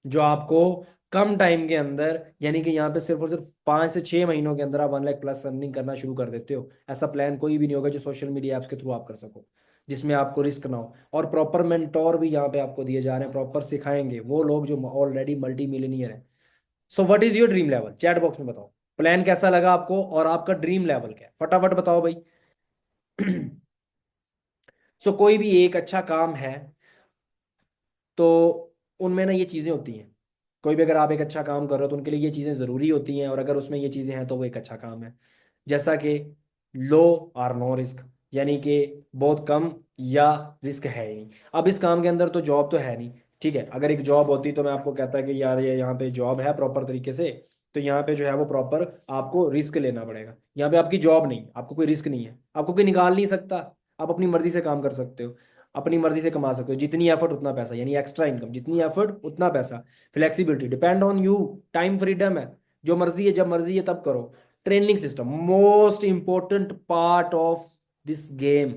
जो आपको कम टाइम के अंदर, यानी कि यहाँ पे सिर्फ और सिर्फ 5 से 6 महीनों के अंदर आप 1 लाख प्लस अर्निंग करना शुरू कर देते हो। ऐसा प्लान कोई भी नहीं होगा जो सोशल मीडिया ऐप्स के थ्रू आप कर सको, जिसमें आपको रिस्क ना हो। और प्रॉपर मेंटोर भी यहाँ पे आपको दिए जा रहे हैं, प्रॉपर सिखाएंगे वो लोग जो ऑलरेडी मल्टी मिलीनियर है। So what is your dream level? Chat box में बताओ, प्लान कैसा लगा आपको और आपका ड्रीम लेवल क्या है, फटाफट बताओ भाई। सो कोई भी एक अच्छा काम है तो उनमें ना ये चीज़ें होती हैं। कोई भी अगर आप एक अच्छा काम कर रहे हो तो उनके लिए ये चीज़ें ज़रूरी होती हैं, और अगर उसमें ये चीज़ें हैं तो वो एक अच्छा काम है। जैसा कि लो और नो रिस्क, यानी कि बहुत कम या रिस्क है ही नहीं। अब इस काम के अंदर तो जॉब तो है नहीं। ठीक है, अगर एक जॉब होती तो मैं आपको कहता कि यार ये यहाँ पे जॉब है प्रॉपर तरीके से, तो यहाँ पे जो है वो प्रॉपर आपको रिस्क लेना पड़ेगा। यहाँ पे आपकी जॉब नहीं, आपको कोई रिस्क नहीं है, आपको कोई निकाल नहीं सकता। आप अपनी मर्जी से काम कर सकते हो, अपनी मर्जी से कमा सकते हो, जितनी एफर्ट उतना पैसा, यानी एक्स्ट्रा इनकम, जितनी एफर्ट उतना पैसा। Flexibility depend on you, time freedom है, जो मर्जी है जब मर्जी है तब करो। Training system most important part of this game.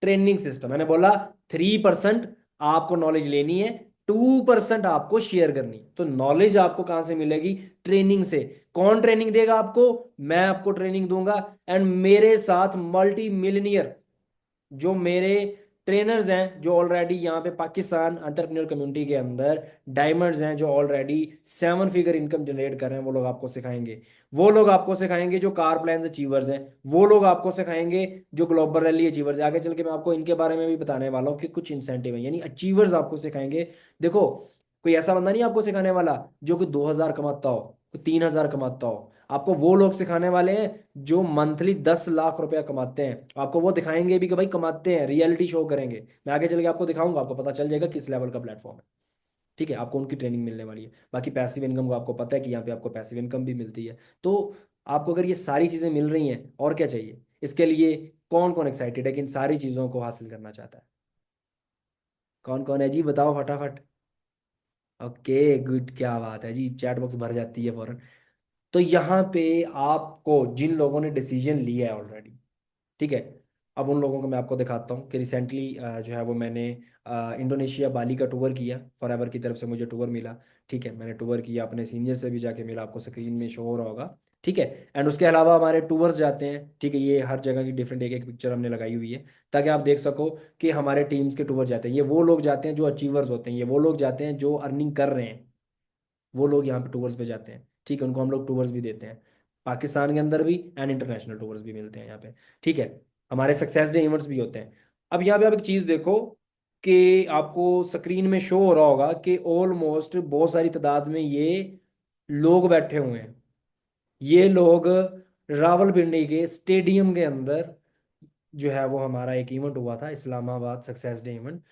Training system, मैंने बोला 3% आपको नॉलेज लेनी है, 2% आपको शेयर करनी है। तो नॉलेज आपको कहां से मिलेगी? ट्रेनिंग से। कौन ट्रेनिंग देगा आपको? मैं आपको ट्रेनिंग दूंगा। एंड मेरे साथ मल्टी मिलियनियर जो मेरे ट्रेनर्स हैं, जो ऑलरेडी यहाँ पे पाकिस्तान एंटरप्रेन्योर कम्युनिटी के अंदर डायमंड्स हैं, जो ऑलरेडी 7 फिगर इनकम जनरेट कर रहे हैं, वो लोग आपको सिखाएंगे। वो लोग आपको सिखाएंगे जो कार प्लान्स अचीवर्स हैं, वो लोग आपको सिखाएंगे जो ग्लोबल रैली अचीवर्स है। आगे चल के मैं आपको इनके बारे में भी बताने वाला हूँ कि कुछ इंसेंटिव है, यानी अचीवर्स आपको सिखाएंगे। देखो कोई ऐसा बंदा नहीं आपको सिखाने वाला जो कि 2,000 कमाता हो, कोई 3,000 कमाता हो। आपको वो लोग सिखाने वाले हैं जो मंथली 10 लाख रुपया कमाते हैं। आपको वो दिखाएंगे भी कि भाई कमाते हैं, रियलिटी शो करेंगे। मैं आगे चल के आपको दिखाऊंगा, आपको पता चल जाएगा किस लेवल का प्लेटफॉर्म है। ठीक है, आपको उनकी ट्रेनिंग मिलने वाली है। बाकी पैसिव इनकम को आपको पता है कि यहाँ पे आपको पैसिव इनकम भी मिलती है। तो आपको अगर ये सारी चीज़ें मिल रही हैं, और क्या चाहिए इसके लिए? कौन कौन एक्साइटेड है कि इन सारी चीज़ों को हासिल करना चाहता है? कौन कौन है जी, बताओ फटाफट। ओके गुड, क्या बात है जी, चैट बॉक्स भर जाती है फौरन। तो यहाँ पे आपको जिन लोगों ने डिसीजन लिया है ऑलरेडी, ठीक है, अब उन लोगों को मैं आपको दिखाता हूँ कि रिसेंटली जो है वो मैंने इंडोनेशिया बाली का टूर किया। फॉरएवर की तरफ से मुझे टूर मिला। ठीक है, मैंने टूर किया, अपने सीनियर से भी जाके मिला, आपको स्क्रीन में शो हो रहा होगा। ठीक है, एंड उसके अलावा हमारे टूर्स जाते हैं। ठीक है, ये हर जगह की डिफरेंट एक एक पिक्चर हमने लगाई हुई है ताकि आप देख सको कि हमारे टीम्स के टूर जाते हैं। ये वो लोग जाते हैं जो अचीवर्स होते हैं, ये वो लोग जाते हैं जो अर्निंग कर रहे हैं, वो लोग यहाँ पे टूर्स पे जाते हैं। ठीक है, उनको हम लोग टूर्स भी देते हैं, पाकिस्तान के अंदर भी एंड इंटरनेशनल टूर्स भी मिलते हैं यहाँ पे। ठीक है, हमारे सक्सेस डे इवेंट्स भी होते हैं। अब यहाँ पे आप एक चीज़ देखो कि आपको स्क्रीन में शो हो रहा होगा कि ऑलमोस्ट बहुत सारी तादाद में ये लोग बैठे हुए हैं। ये लोग रावलपिंडी के स्टेडियम के अंदर जो है वो हमारा एक इवेंट हुआ था, इस्लामाबाद सक्सेस डे इवेंट।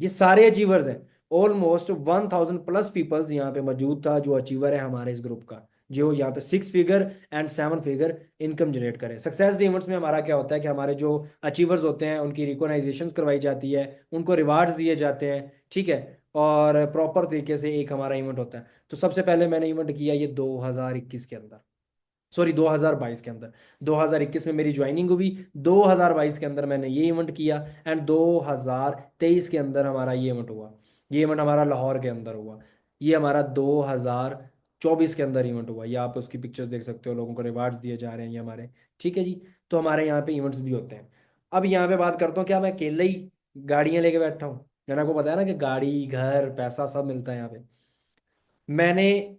ये सारे अचीवर्स हैं। ऑलमोस्ट 1,000 प्लस पीपल्स यहाँ पे मौजूद था जो अचीवर है हमारे इस ग्रुप का, जो यहाँ पे 6 figure and 7 figure income generate करें। सक्सेस डे इवेंट्स में हमारा क्या होता है कि हमारे जो अचीवर्स होते हैं उनकी रिकॉग्नाइजेशन करवाई जाती है, उनको रिवार्ड्स दिए जाते हैं। ठीक है, और प्रॉपर तरीके से एक हमारा इवेंट होता है। तो सबसे पहले मैंने इवेंट किया ये 2021 के अंदर, सॉरी 2022 के अंदर। 2021 में मेरी ज्वाइनिंग हुई, 2022 के अंदर मैंने ये इवेंट किया, एंड 2023 के अंदर हमारा ये इवेंट हुआ। ये इवेंट हमारा लाहौर के अंदर हुआ। ये हमारा 2024 के अंदर इवेंट हुआ। ये आप उसकी पिक्चर्स देख सकते हो, लोगों को रिवार्ड्स दिए जा रहे हैं ये हमारे। ठीक है जी, तो हमारे यहाँ पे इवेंट्स भी होते हैं। अब यहाँ पे बात करता हूँ, क्या मैं अकेले ही गाड़ियाँ लेके बैठा हूँ? मैंने आपको बताया ना कि गाड़ी, घर, पैसा सब मिलता है यहाँ पे। मैंने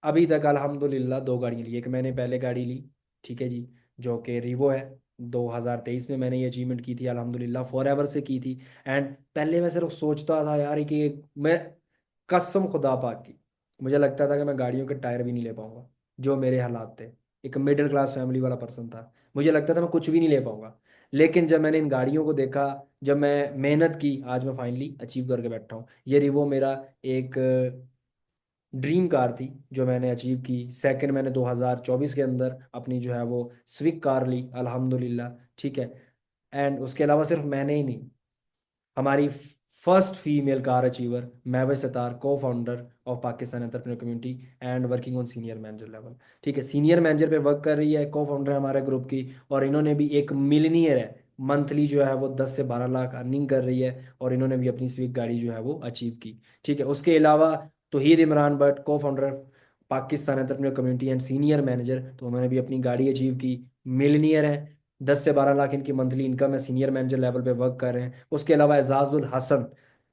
अभी तक अल्हम्दुलिल्लाह 2 गाड़ियाँ ली। एक मैंने पहले गाड़ी ली, ठीक है जी, जो कि रिवो है। 2023 में मैंने ये अचीवमेंट की थी अल्हम्दुलिल्लाह, फॉरएवर से की थी। एंड पहले मैं सिर्फ सोचता था यार कि मैं, कसम खुदा पाक की, मुझे लगता था कि मैं गाड़ियों के टायर भी नहीं ले पाऊंगा। जो मेरे हालात थे, एक मिडिल क्लास फैमिली वाला पर्सन था, मुझे लगता था मैं कुछ भी नहीं ले पाऊंगा। लेकिन जब मैंने इन गाड़ियों को देखा, जब मैं मेहनत की, आज मैं फाइनली अचीव करके बैठा हूँ। ये रिवो मेरा एक ड्रीम कार थी जो मैंने अचीव की। सेकंड, मैंने 2024 के अंदर अपनी जो है वो स्विक कार ली अल्हम्दुलिल्लाह। ठीक है, एंड उसके अलावा सिर्फ मैंने ही नहीं, हमारी first female car achiever Mahwash Sattar, cofounder of Pakistan entrepreneur community and working on senior manager level. ठीक है, सीनियर मैनेजर पे वर्क कर रही है, को फाउंडर है हमारे ग्रुप की, और इन्होंने भी एक मिलनियर है, मंथली जो है वो 10 से 12 लाख अर्निंग कर रही है, और इन्होंने भी अपनी स्विक गाड़ी जो है वो अचीव की। ठीक है, उसके अलावा तौहीद इमरान भट्ट, को founder Pakistan entrepreneur community and senior manager, तो उन्होंने भी अपनी गाड़ी अचीव की, मिलनियर है। 10 से 12 लाख इनकी मंथली इनकम है, सीनियर मैनेजर लेवल पे वर्क कर रहे हैं। उसके अलावा एजाजुल हसन,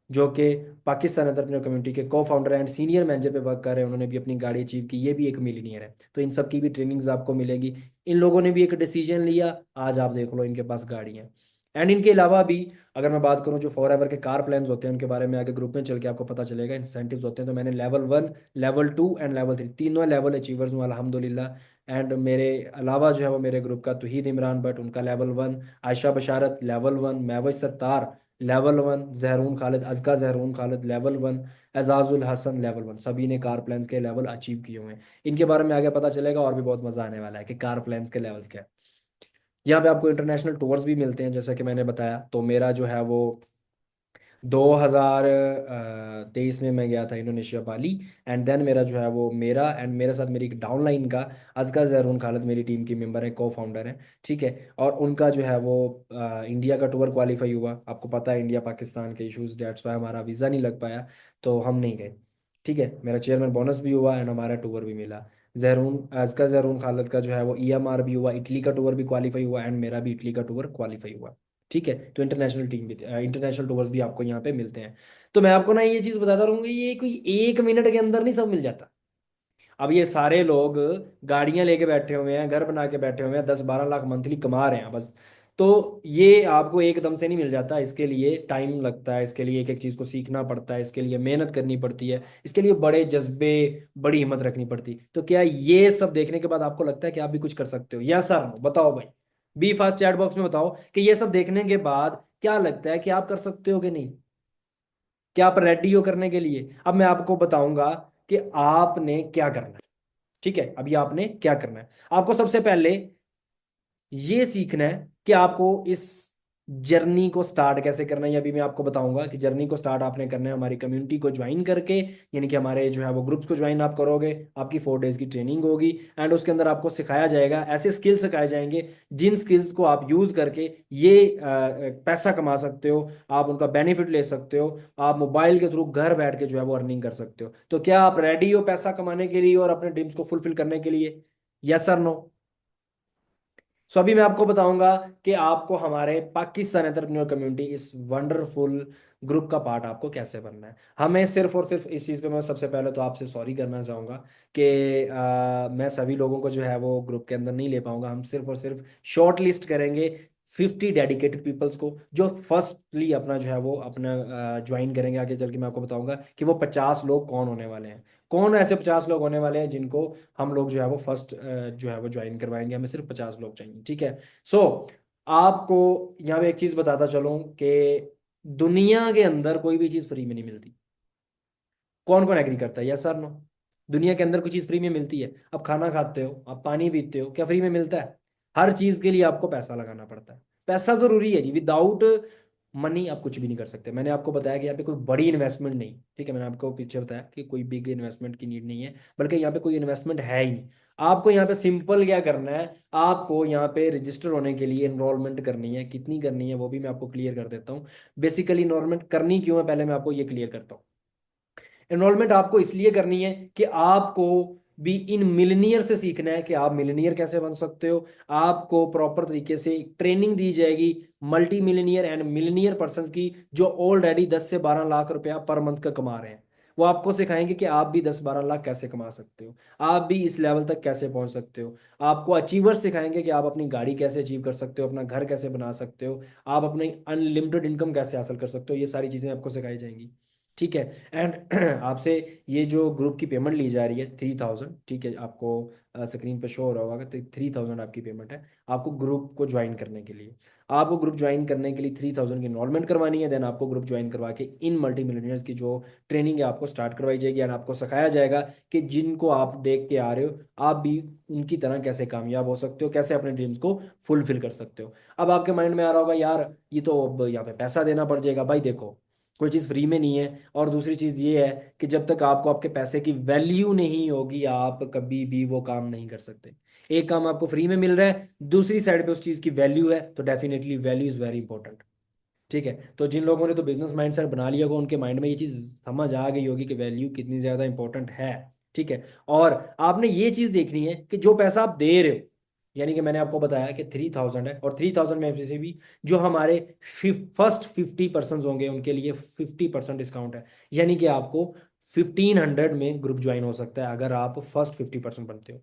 जो कि पाकिस्तान एंटरप्रेन्योर कम्युनिटी के को फाउंडर एंड सीनियर मैनेजर पे वर्क कर रहे हैं, उन्होंने भी अपनी गाड़ी अचीव की, ये भी एक मिलीनियर है। तो इन सब की भी ट्रेनिंग्स आपको मिलेगी। इन लोगों ने भी एक डिसीजन लिया, आज आप देख लो इनके पास गाड़ी है। एंड इनके अलावा भी अगर मैं बात करूं, जो फॉरएवर के कार प्लान्स होते हैं उनके बारे में आगे ग्रुप में चल के आपको पता चलेगा, इंसेंटिव्स होते हैं। तो मैंने लेवल 1, लेवल 2 एंड लेवल 3 तीनों लेवल अचीवर्स हूँ अल्हम्दुलिल्लाह। एंड मेरे अलावा जो है वो मेरे ग्रुप का तौहीद इमरान भट्ट, उनका level 1, Ayesha Basharat level 1, Mahwash Sattar level 1, Zahroon Khalid, अजका जहरून खालिद लेवल 1, एजाजुल हसन लेवल 1, सभी ने कार प्लान्स के लेवल अचीव किए हुए हैं। इनके बारे में आगे पता चलेगा और भी बहुत मजा आने वाला है कि कार प्लान्स के लेवल्स क्या है। यहाँ पे आपको इंटरनेशनल टूर्स भी मिलते हैं, जैसा कि मैंने बताया। तो मेरा जो है वो 2023 में मैं गया था इंडोनेशिया बाली। एंड देन मेरा जो है वो, मेरा एंड मेरे साथ मेरी एक डाउनलाइन का अजका जहरून खालिद मेरी टीम की मेंबर है, को फाउंडर है। ठीक है, और उनका जो है वो इंडिया का टूर क्वालिफाई हुआ। आपको पता है इंडिया पाकिस्तान के इशूज़, डेट्स वाई हमारा वीज़ा नहीं लग पाया, तो हम नहीं गए। ठीक है, मेरा चेयरमैन बोनस भी हुआ एंड हमारा टूर भी मिला। जहरून अजका जहरून खालिद का जो है वो ईएमआर भी हुआ, इटली का टूर भी क्वालिफाई हुआ, एंड मेरा भी इटली का टूर क्वालिफाई हुआ। ठीक है, तो इंटरनेशनल टीम भी, इंटरनेशनल टूर्स भी आपको यहाँ पे मिलते हैं। तो मैं आपको ना ये चीज़ बताता रहूँगा, ये कोई 1 मिनट के अंदर नहीं सब मिल जाता। अब ये सारे लोग गाड़ियां लेके बैठे हुए हैं, घर बना के बैठे हुए हैं, 10-12 लाख मंथली कमा रहे हैं बस। तो ये आपको एकदम से नहीं मिल जाता, इसके लिए टाइम लगता है, इसके लिए एक एक चीज़ को सीखना पड़ता है, इसके लिए मेहनत करनी पड़ती है, इसके लिए बड़े जज्बे, बड़ी हिम्मत रखनी पड़ती। तो क्या ये सब देखने के बाद आपको लगता है कि आप भी कुछ कर सकते हो? यस सर, बताओ भाई, बी फास्ट चैट बॉक्स में बताओ कि ये सब देखने के बाद क्या लगता है कि आप कर सकते हो कि नहीं, क्या आप रेडी हो करने के लिए? अब मैं आपको बताऊंगा कि आपने क्या करना है। ठीक है, अभी आपने क्या करना है, आपको सबसे पहले ये सीखना है कि आपको इस जर्नी को स्टार्ट कैसे करना है। ये अभी मैं आपको बताऊंगा कि जर्नी को स्टार्ट आपने करना है हमारी कम्युनिटी को ज्वाइन करके, यानी कि हमारे जो है वो ग्रुप्स को ज्वाइन आप करोगे, आपकी 4 डेज की ट्रेनिंग होगी, एंड उसके अंदर आपको सिखाया जाएगा, ऐसे स्किल्स सिखाए जाएंगे जिन स्किल्स को आप यूज करके ये पैसा कमा सकते हो, आप उनका बेनिफिट ले सकते हो, आप मोबाइल के थ्रू घर बैठ के जो है वो अर्निंग कर सकते हो। तो क्या आप रेडी हो पैसा कमाने के लिए और अपने ड्रीम्स को फुलफिल करने के लिए? Yes sir, no? सो अभी मैं आपको बताऊंगा कि आपको हमारे पाकिस्तान एंटरप्रेन्योर कम्युनिटी इस वंडरफुल ग्रुप का पार्ट आपको कैसे बनना है। हमें सिर्फ और सिर्फ इस चीज़ पे मैं सबसे पहले तो आपसे सॉरी करना चाहूँगा कि मैं सभी लोगों को जो है वो ग्रुप के अंदर नहीं ले पाऊंगा। हम सिर्फ और सिर्फ शॉर्ट लिस्ट करेंगे 50 डेडिकेटेड पीपल्स को, जो फर्स्टली अपना जो है वो अपना ज्वाइन करेंगे। आगे चल के मैं आपको बताऊंगा कि वो 50 लोग कौन होने वाले हैं, कौन ऐसे 50 लोग होने वाले हैं जिनको हम लोग जो है वो फर्स्ट जो है वो ज्वाइन करवाएंगे। हमें सिर्फ 50 लोग चाहिए, ठीक है। सो आपको यहाँ पे एक चीज़ बताता चलूँ कि दुनिया के अंदर कोई भी चीज़ फ्री में नहीं मिलती। कौन कौन एग्री करता है? Yes sir, no? दुनिया के अंदर कोई चीज़ फ्री में मिलती है? आप खाना खाते हो, आप पानी पीते हो, क्या फ्री में मिलता है? हर चीज़ के लिए आपको पैसा लगाना पड़ता है। पैसा जरूरी है जी, विदाउट मनी आप कुछ भी नहीं कर सकते। मैंने आपको बताया कि यहाँ पे कोई बड़ी इन्वेस्टमेंट नहीं, ठीक है, मैंने आपको पीछे बताया कि कोई बिग इन्वेस्टमेंट की नीड नहीं है, बल्कि यहाँ पे कोई इन्वेस्टमेंट है ही नहीं। आपको यहाँ पे सिंपल क्या करना है, आपको यहाँ पे रजिस्टर होने के लिए एनरोलमेंट करनी है। कितनी करनी है वो भी मैं आपको क्लियर कर देता हूँ। बेसिकली एनरोलमेंट करनी क्यों है, पहले मैं आपको ये क्लियर करता हूँ। एनरोलमेंट आपको इसलिए करनी है कि आपको भी इन मिलनियर से सीखना है कि आप मिलनियर कैसे बन सकते हो। आपको प्रॉपर तरीके से ट्रेनिंग दी जाएगी मल्टी मिलनियर एंड मिलनियर पर्सन की, जो ऑलरेडी 10 से 12 लाख रुपया पर मंथ का कमा रहे हैं। वो आपको सिखाएंगे कि आप भी 10-12 लाख कैसे कमा सकते हो, आप भी इस लेवल तक कैसे पहुंच सकते हो। आपको अचीवर्स सिखाएंगे कि आप अपनी गाड़ी कैसे अचीव कर सकते हो, अपना घर कैसे बना सकते हो, आप अपनी अनलिमिटेड इनकम कैसे हासिल कर सकते हो। ये सारी चीज़ें आपको सिखाई जाएंगी, ठीक है। एंड आपसे ये जो ग्रुप की पेमेंट ली जा रही है 3000, ठीक है, आपको स्क्रीन पे शो हो रहा होगा कि 3000 आपकी पेमेंट है आपको ग्रुप को ज्वाइन करने के लिए। आपको ग्रुप ज्वाइन करने के लिए 3000 की इन्वॉल्वमेंट करवानी है, देन आपको ग्रुप ज्वाइन करवा के इन मल्टी मिलियनर्स की जो ट्रेनिंग है आपको स्टार्ट करवाई जाएगी, एंड आपको सिखाया जाएगा कि जिनको आप देख के आ रहे हो आप भी उनकी तरह कैसे कामयाब हो सकते हो, कैसे अपने ड्रीम्स को फुलफिल कर सकते हो। अब आपके माइंड में आ रहा होगा यार ये तो अब यहाँ पे पैसा देना पड़ जाएगा। भाई देखो, कोई चीज़ फ्री में नहीं है, और दूसरी चीज़ ये है कि जब तक आपको आपके पैसे की वैल्यू नहीं होगी आप कभी भी वो काम नहीं कर सकते। एक काम आपको फ्री में मिल रहा है, दूसरी साइड पे उस चीज़ की वैल्यू है, तो definitely value is very important, ठीक है। तो जिन लोगों ने तो बिजनेस माइंडसेट बना लिया होगा उनके माइंड में ये चीज़ समझ आ गई होगी कि वैल्यू कितनी ज़्यादा इंपॉर्टेंट है, ठीक है। और आपने ये चीज़ देखनी है कि जो पैसा आप दे रहे हो, यानी कि मैंने आपको बताया कि 3000 है, और 3000 में से भी जो हमारे फर्स्ट 50% होंगे उनके लिए 50% डिस्काउंट है। यानी कि आपको 1500 में ग्रुप ज्वाइन हो सकता है अगर आप फर्स्ट 50% बनते हो,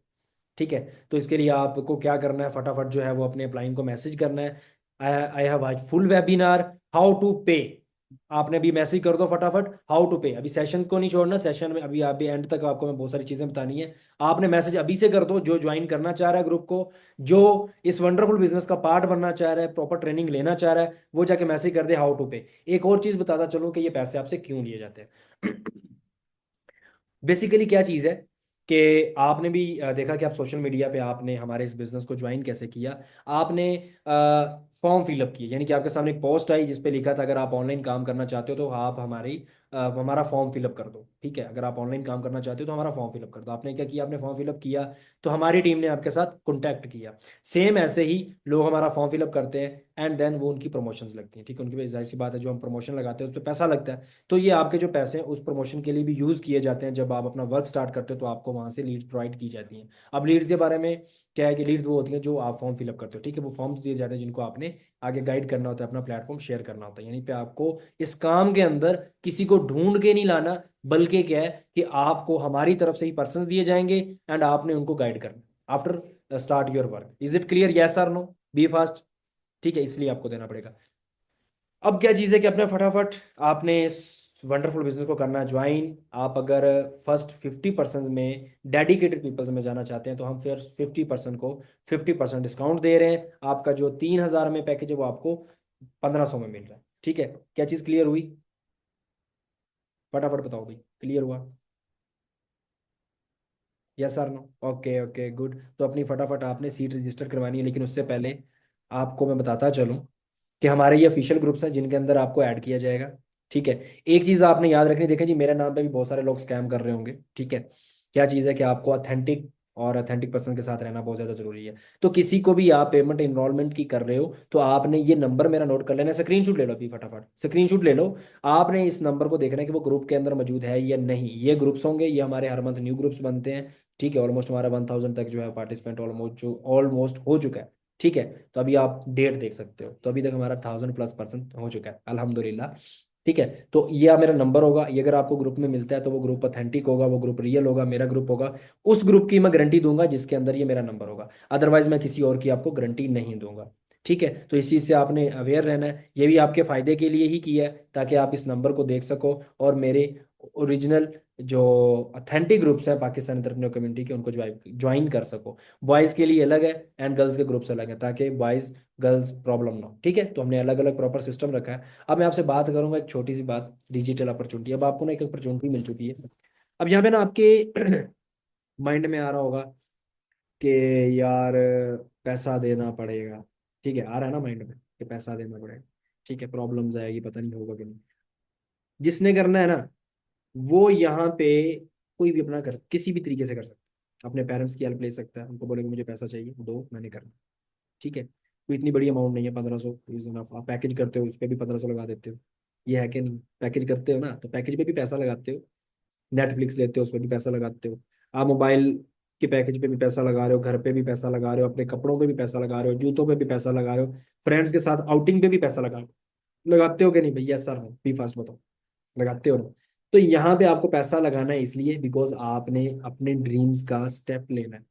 ठीक है। तो इसके लिए आपको क्या करना है, फटाफट जो है वो अपने अपलाइन को मैसेज करना है, आई हैव आज फुल वेबिनार हाउ टू पे। आपने भी मैसेज कर दो फटाफट हाउ टू पे। अभी सेशन को नहीं छोड़ना, सेशन में अभी आप भी एंड तक आपको मैं बहुत सारी चीजें बतानी है। आपने मैसेज अभी से कर दो जो ज्वाइन करना चाह रहा है ग्रुप को, जो इस वंडरफुल बिजनेस का पार्ट बनना चाह रहा है, प्रॉपर ट्रेनिंग लेना चाह रहा है, वो जाके मैसेज कर दे हाउ टू पे। एक और चीज बताता चलूँ कि ये पैसे आपसे क्यों लिए जाते हैं। बेसिकली क्या चीज़ है कि आपने भी देखा कि आप सोशल मीडिया पे आपने हमारे इस बिज़नेस को ज्वाइन कैसे किया। आपने फॉर्म फिलअप किया, यानी कि आपके सामने एक पोस्ट आई जिस पे लिखा था अगर आप ऑनलाइन काम करना चाहते हो तो आप हमारा फॉर्म फिलअप कर दो, ठीक है। अगर आप ऑनलाइन काम करना चाहते हो तो हमारा फॉर्म फिलअप कर दो। आपने क्या किया, आपने फॉर्म फिलअप किया, तो हमारी टीम ने आपके साथ कॉन्टैक्ट किया। सेम ऐसे ही लोग हमारा फॉर्म फिलअप करते हैं एंड देन वो उनकी प्रमोशंस लगती हैं, ठीक है। उनकी भी जाहिर सी बात है, जो हम प्रमोशन लगाते हैं उस पर पैसा लगता है, तो ये आपके जो पैसे हैं उस प्रमोशन के लिए भी यूज़ किए जाते हैं। जब आप अपना वर्क स्टार्ट करते हो तो आपको वहाँ से लीड्स प्रोवाइड की जाती हैं। अब लीड्स के बारे में क्या है कि लीड्स वो होती हैं जो आप फॉर्म फिलअप करते हो, ठीक है। वो फॉर्म्स दिए जाते हैं जिनको आपने आगे गाइड करना होता है, अपना प्लेटफॉर्म शेयर करना होता है। यानी पे आपको इस काम के अंदर किसी को ढूंढ के नहीं लाना, बल्कि क्या है कि आपको हमारी तरफ से ही पर्सन दिए जाएंगे एंड आपने उनको गाइड करना after start your work. Is it clear? Yes और नो? Be fast. ठीक है, इसलिए आपको देना पड़ेगा। अब क्या चीज़ है कि अपने फटाफट आपने इस वंडरफुल बिजनेस को करना ज्वाइन। आप अगर फर्स्ट 50% में डेडिकेटेड पीपल्स में जाना चाहते हैं तो हम फिर 50% को 50% डिस्काउंट दे रहे हैं। आपका जो 3,000 में पैकेज है वो आपको 1,500 में मिल रहा है। ठीक है, क्या चीज़ क्लियर हुई? फटाफट बताओ भाई, क्लियर हुआ? Yes sir, no? Okay okay good. तो अपनी फटाफट आपने सीट रजिस्टर करवानी है, लेकिन उससे पहले आपको मैं बताता चलूँ कि हमारे ये ऑफिशियल ग्रुप्स हैं जिनके अंदर आपको ऐड किया जाएगा। ठीक है, एक चीज़ आपने याद रखनी, देखें जी मेरे नाम पे भी बहुत सारे लोग स्कैम कर रहे होंगे। ठीक है, क्या चीज़ है कि आपको ऑथेंटिक पर्सन के साथ रहना बहुत ज़्यादा जरूरी है। तो किसी को भी आप पेमेंट इनरोलमेंट की कर रहे हो तो आपने ये नंबर मेरा नोट कर लेना, स्क्रीनशॉट ले लो अभी, फटाफट स्क्रीनशॉट ले लो। आपने इस नंबर को देखना है कि वो ग्रुप के अंदर मौजूद है या नहीं। ये ग्रुप्स होंगे, ये हमारे हर मंथ न्यू ग्रुप्स बनते हैं। ठीक है, ऑलमोस्ट हमारा 1,000 तक जो है पार्टिसिपेंट ऑलमोस्ट हो चुका है। ठीक है, तो अभी आप डेट देख सकते हो, तो अभी तक हमारा 1,000+ पर्सन हो चुका है अल्हम्दुलिल्लाह। ठीक है, तो ये मेरा नंबर होगा, ये अगर आपको ग्रुप में मिलता है तो वो ग्रुप ऑथेंटिक होगा, वो ग्रुप रियल होगा, मेरा ग्रुप होगा। उस ग्रुप की मैं गारंटी दूंगा जिसके अंदर ये मेरा नंबर होगा, अदरवाइज मैं किसी और की आपको गारंटी नहीं दूंगा। ठीक है, तो इस चीज़ से आपने अवेयर रहना है, ये भी आपके फायदे के लिए ही किया है ताकि आप इस नंबर को देख सको और मेरे ओरिजिनल जो अथेंटिक ग्रुप्स हैं पाकिस्तान एंटरप्रेन्योर कम्युनिटी के उनको ज्वाइन कर सको। बॉयज़ के लिए अलग है एंड गर्ल्स के ग्रुप्स अलग है, ताकि बॉयज़ गर्ल्स प्रॉब्लम ना हो। ठीक है, तो हमने अलग अलग प्रॉपर सिस्टम रखा है। अब मैं आपसे बात करूंगा एक छोटी सी बात, डिजिटल अपॉर्चुनिटी। अब आपको ना एक अपॉर्चुनिटी मिल चुकी है। अब यहाँ पे ना आपके माइंड में आ रहा होगा कि यार पैसा देना पड़ेगा। ठीक है, आ रहा है ना माइंड में कि पैसा देना पड़ेगा। ठीक है, प्रॉब्लम्स आएगी, पता नहीं होगा कि नहीं। जिसने करना है ना वो यहाँ पे कोई भी अपना कर किसी भी तरीके से कर सकता है, अपने पेरेंट्स की हेल्प ले सकता है, उनको बोलेगा मुझे पैसा चाहिए दो, मैंने करना। ठीक है, कोई इतनी बड़ी अमाउंट नहीं है, 1,500 इज इनफ। आप पैकेज करते हो उस पर भी 1,500 लगा देते हो, ये है कि नहीं? पैकेज करते हो ना तो पैकेज पे भी पैसा लगाते हो। नेटफ्लिक्स लेते हो उस पर भी पैसा लगाते हो। आप मोबाइल के पैकेज पे भी पैसा लगा रहे हो, घर पे भी पैसा लगा रहे हो, अपने कपड़ों पे भी पैसा लगा रहे हो, जूतों पे भी पैसा लगा रहे हो, फ्रेंड्स के साथ आउटिंग पे भी पैसा लगा रहे हो। लगाते हो कि नहीं भैया? सर बी फास्ट बताओ, लगाते हो ना? तो यहाँ पे आपको पैसा लगाना है इसलिए बिकॉज आपने अपने ड्रीम्स का स्टेप लेना है।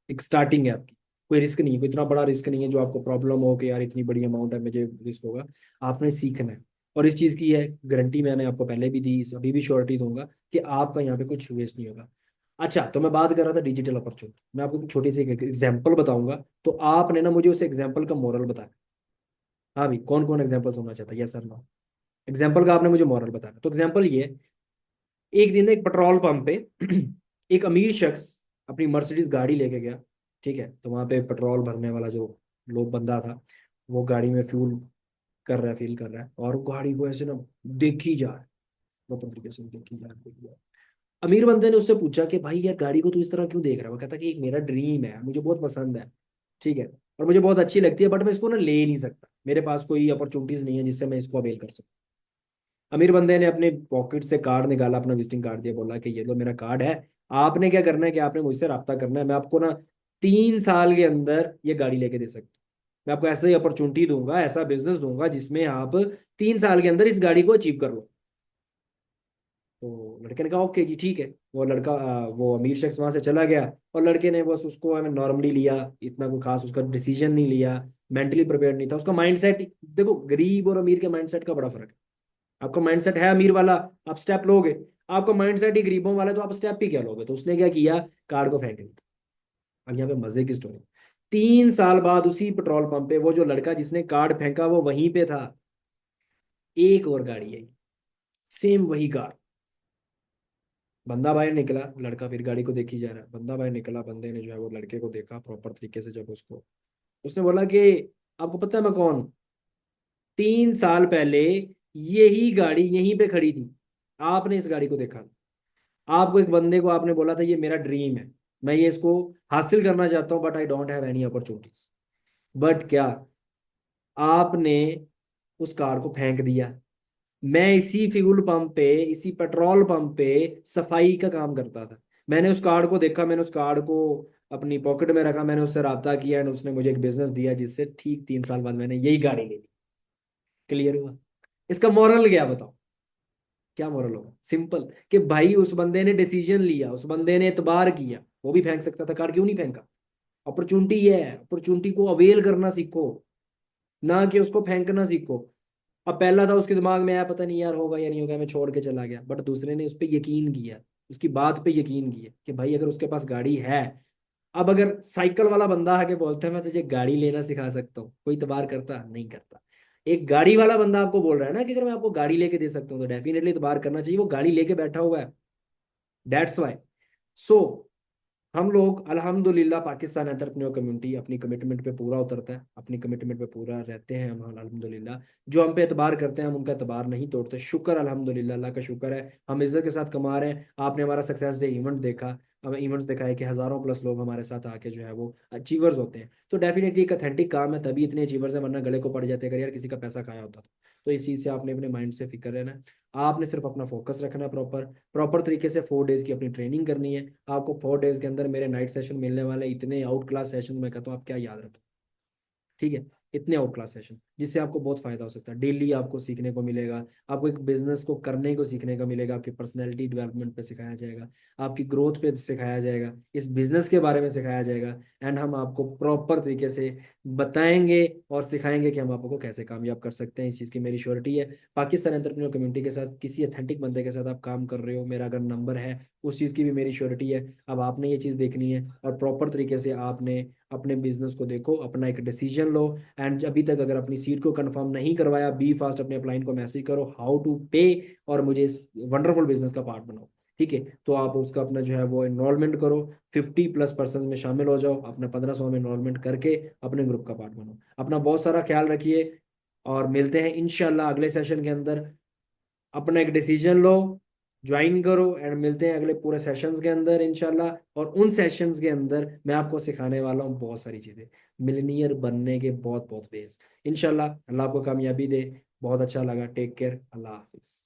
एक स्टार्टिंग है आपकी, कोई रिस्क नहीं है, कोई इतना बड़ा रिस्क नहीं है जो आपको प्रॉब्लम हो कि यार इतनी बड़ी अमाउंट है मुझे रिस्क होगा। आपने सीखना है, और इस चीज़ की है गारंटी मैंने आपको पहले भी दी, अभी भी श्योरिटी दूंगा कि आपका यहाँ पे कुछ वेस्ट नहीं होगा। अच्छा, तो मैं बात कर रहा था डिजिटल अपॉर्चुनिटी, मैं आपको एक छोटी सी एग्जाम्पल बताऊंगा, तो आपने ना मुझे उस एग्जाम्पल का मोरल बताया। हाँ भाई, कौन कौन एग्जाम्पल सुनना चाहता है? Yes sir, no? एग्जाम्पल का आपने मुझे मॉरल बताना, तो एग्जाम्पल ये है, एक दिन एक पेट्रोल पंप पे एक अमीर शख्स अपनी मर्सिडीज गाड़ी लेके गया। ठीक है, तो वहां पे पेट्रोल भरने वाला जो लोग बंदा था वो गाड़ी में फ्यूल कर रहा है, फील कर रहा है, और गाड़ी को ऐसे ना देखी जा रहा है, प्रॉपर तरीके से देखी जा रहा है, देखी जा रहा है। अमीर बंदे ने उससे पूछा कि भाई यार गाड़ी को तू इस तरह क्यों देख रहा है? वो कहता कि एक मेरा ड्रीम है, मुझे बहुत पसंद है। ठीक है, और मुझे बहुत अच्छी लगती है, बट मैं इसको ना ले नहीं सकता, मेरे पास कोई अपॉर्चुनिटीज नहीं है जिससे मैं इसको अवेल कर सकूं। अमीर बंदे ने अपने पॉकेट से कार्ड निकाला, अपना विजिटिंग कार्ड दिया, बोला कि ये लो मेरा कार्ड है। आपने क्या करना है कि आपने मुझसे रब्ता करना है, मैं आपको ना 3 साल के अंदर ये गाड़ी लेके दे सकता हूँ। मैं आपको ऐसा ही अपॉर्चुनिटी दूंगा, ऐसा बिजनेस दूंगा जिसमें आप 3 साल के अंदर इस गाड़ी को अचीव कर लो। तो लड़के ने कहा ओके जी ठीक है। वो अमीर शख्स वहां से चला गया, और लड़के ने बस उसको नॉर्मली लिया, इतना कोई खास उसका डिसीजन नहीं लिया, मेंटली प्रिपेयर नहीं था उसका माइंडसेट। देखो, गरीब और अमीर के माइंडसेट का बड़ा फर्क है। आपका माइंडसेट है अमीर वाला, आप स्टेप लोगे। आपका माइंडसेट ही गरीबों वाला है, तो आप स्टेप ही क्या लोगे? तो उसने क्या किया, कार्ड को फेंक दिया। अब यहाँ पे मजे की स्टोरी, 3 साल बाद उसी पेट्रोल पंप पे वो जो लड़का जिसने कार्ड फेंका वो वहीं पे था। एक और गाड़ी आई, सेम वही कार। बंदा बाहर निकला, लड़का फिर गाड़ी को देखी जा रहा है, बंदा बाहर निकला, बंदे ने जो है वो लड़के को देखा प्रॉपर तरीके से, जब उसको उसने बोला कि आपको पता है मैं कौन हूं? 3 साल पहले यही गाड़ी यहीं पे खड़ी थी, आपने इस गाड़ी को देखा। आपको एक बंदे को आपने बोला था ये मेरा ड्रीम है, मैं ये इसको हासिल करना चाहता हूँ, but I don't have any opportunities. But क्या आपने उस कार को फेंक दिया? मैं इसी फ्यूल पंप पे, इसी पेट्रोल पंप पे सफाई का काम करता था। मैंने उस कार्ड को देखा, मैंने उस कार्ड को अपनी पॉकेट में रखा, मैंने उससे रब्ता किया एंड उसने मुझे एक बिजनेस दिया जिससे ठीक 3 साल बाद मैंने यही गाड़ी ले ली। क्लियर हुआ? इसका मॉरल क्या बताओ? क्या मॉरल होगा? सिंपल, कि भाई उस बंदे ने डिसीजन लिया, उस बंदे ने एतबार किया, वो भी फेंक सकता था कार्ड, क्यों नहीं फेंका? अपॉर्चुनिटी है, अपॉर्चुनिटी को अवेल करना सीखो। ना कि उसको फेंकना सीखो। अब पहला था उसके दिमाग में आया पता नहीं यार होगा या नहीं होगा, मैं छोड़ के चला गया, बट दूसरे ने उस पर यकीन किया, उसकी बात पे यकीन किया कि भाई अगर उसके पास गाड़ी है। अब अगर साइकिल वाला बंदा आके बोलता है मैं तुझे गाड़ी लेना सिखा सकता हूँ, कोई इतबार करता नहीं करता। एक गाड़ी वाला बंदा आपको बोल रहा है ना कि अगर मैं आपको गाड़ी लेके दे सकता हूँ तो डेफिनेटली इतबार करना चाहिए, वो गाड़ी लेके बैठा हुआ है। That's why. सो हम लोग अल्हम्दुलिल्लाह पाकिस्तान एंटरप्रेन्योर कम्युनिटी अपनी कमिटमेंट पे पूरा उतरता है, अपनी कमिटमेंट पे पूरा रहते हैं हम अल्हम्दुलिल्लाह। जो हम पे एतबार करते हैं हम उनका एतबार नहीं तोड़ते, शुक्र अल्हम्दुलिल्लाह, अल्लाह का शुक्र है, हम इज्जत के साथ कमा रहे हैं। आपने हमारा सक्सेस डे इवेंट देखा, हमें इवेंट्स दिखाए कि हज़ारों प्लस लोग हमारे साथ आके जो है वो अचीवर्स होते हैं। तो डेफिनेटली एक अथेंटिक काम है, तभी इतने अचीवर्स हैं, वरना गले को पड़ जाते अगर यार किसी का पैसा खाया होता तो इस चीज़ से आपने अपने माइंड से फिक्र रहना है। आपने सिर्फ अपना फोकस रखना है, प्रॉपर प्रॉपर तरीके से 4 डेज की अपनी ट्रेनिंग करनी है। आपको 4 डेज के अंदर मेरे नाइट सेशन मिलने वाले, इतने आउट क्लास सेशन मैं कहता हूँ आप क्या याद रखो। ठीक है, इतने आउट क्लास सेशन जिससे आपको बहुत फायदा हो सकता है, डेली आपको सीखने को मिलेगा। आपको एक बिजनेस को करने को सीखने को मिलेगा, आपकी पर्सनैलिटी डेवलपमेंट पे सिखाया जाएगा, आपकी ग्रोथ पे सिखाया जाएगा, इस बिजनेस के बारे में सिखाया जाएगा। एंड हम आपको प्रॉपर तरीके से बताएंगे और सिखाएंगे कि हम आपको कैसे कामयाब कर सकते हैं। इस चीज़ की मेरी श्योरिटी है। पाकिस्तान एंटरप्रेन्योर कम्युनिटी के साथ किसी अथेंटिक बंदे के साथ आप काम कर रहे हो, मेरा अगर नंबर है, उस चीज़ की भी मेरी श्योरिटी है। अब आपने ये चीज़ देखनी है और प्रॉपर तरीके से आपने अपने बिजनेस को देखो, अपना एक डिसीजन लो। एंड अभी तक अगर अपनी सीट को कंफर्म नहीं करवाया, बी फास्ट अपने अपलाइन को मैसेज करो हाउ टू पे, और मुझे इस वंडरफुल बिजनेस का पार्ट बनाओ। ठीक है, तो आप उसका अपना जो है वो इनरोलमेंट करो, 50+ पर्सन में शामिल हो जाओ, अपना 1500 में इनरोलमेंट करके अपने ग्रुप का पार्ट बनो। अपना बहुत सारा ख्याल रखिए और मिलते हैं इंशाल्लाह अगले सेशन के अंदर। अपना एक डिसीजन लो, ज्वाइन करो, एंड मिलते हैं अगले पूरे सेशंस के अंदर इंशाल्लाह। और उन सेशंस के अंदर मैं आपको सिखाने वाला हूँ बहुत सारी चीज़ें, मिलनियर बनने के बहुत बहुत वेज। इंशाल्लाह अल्लाह आपको कामयाबी दे। बहुत अच्छा लगा, टेक केयर, अल्लाह हाफिज़।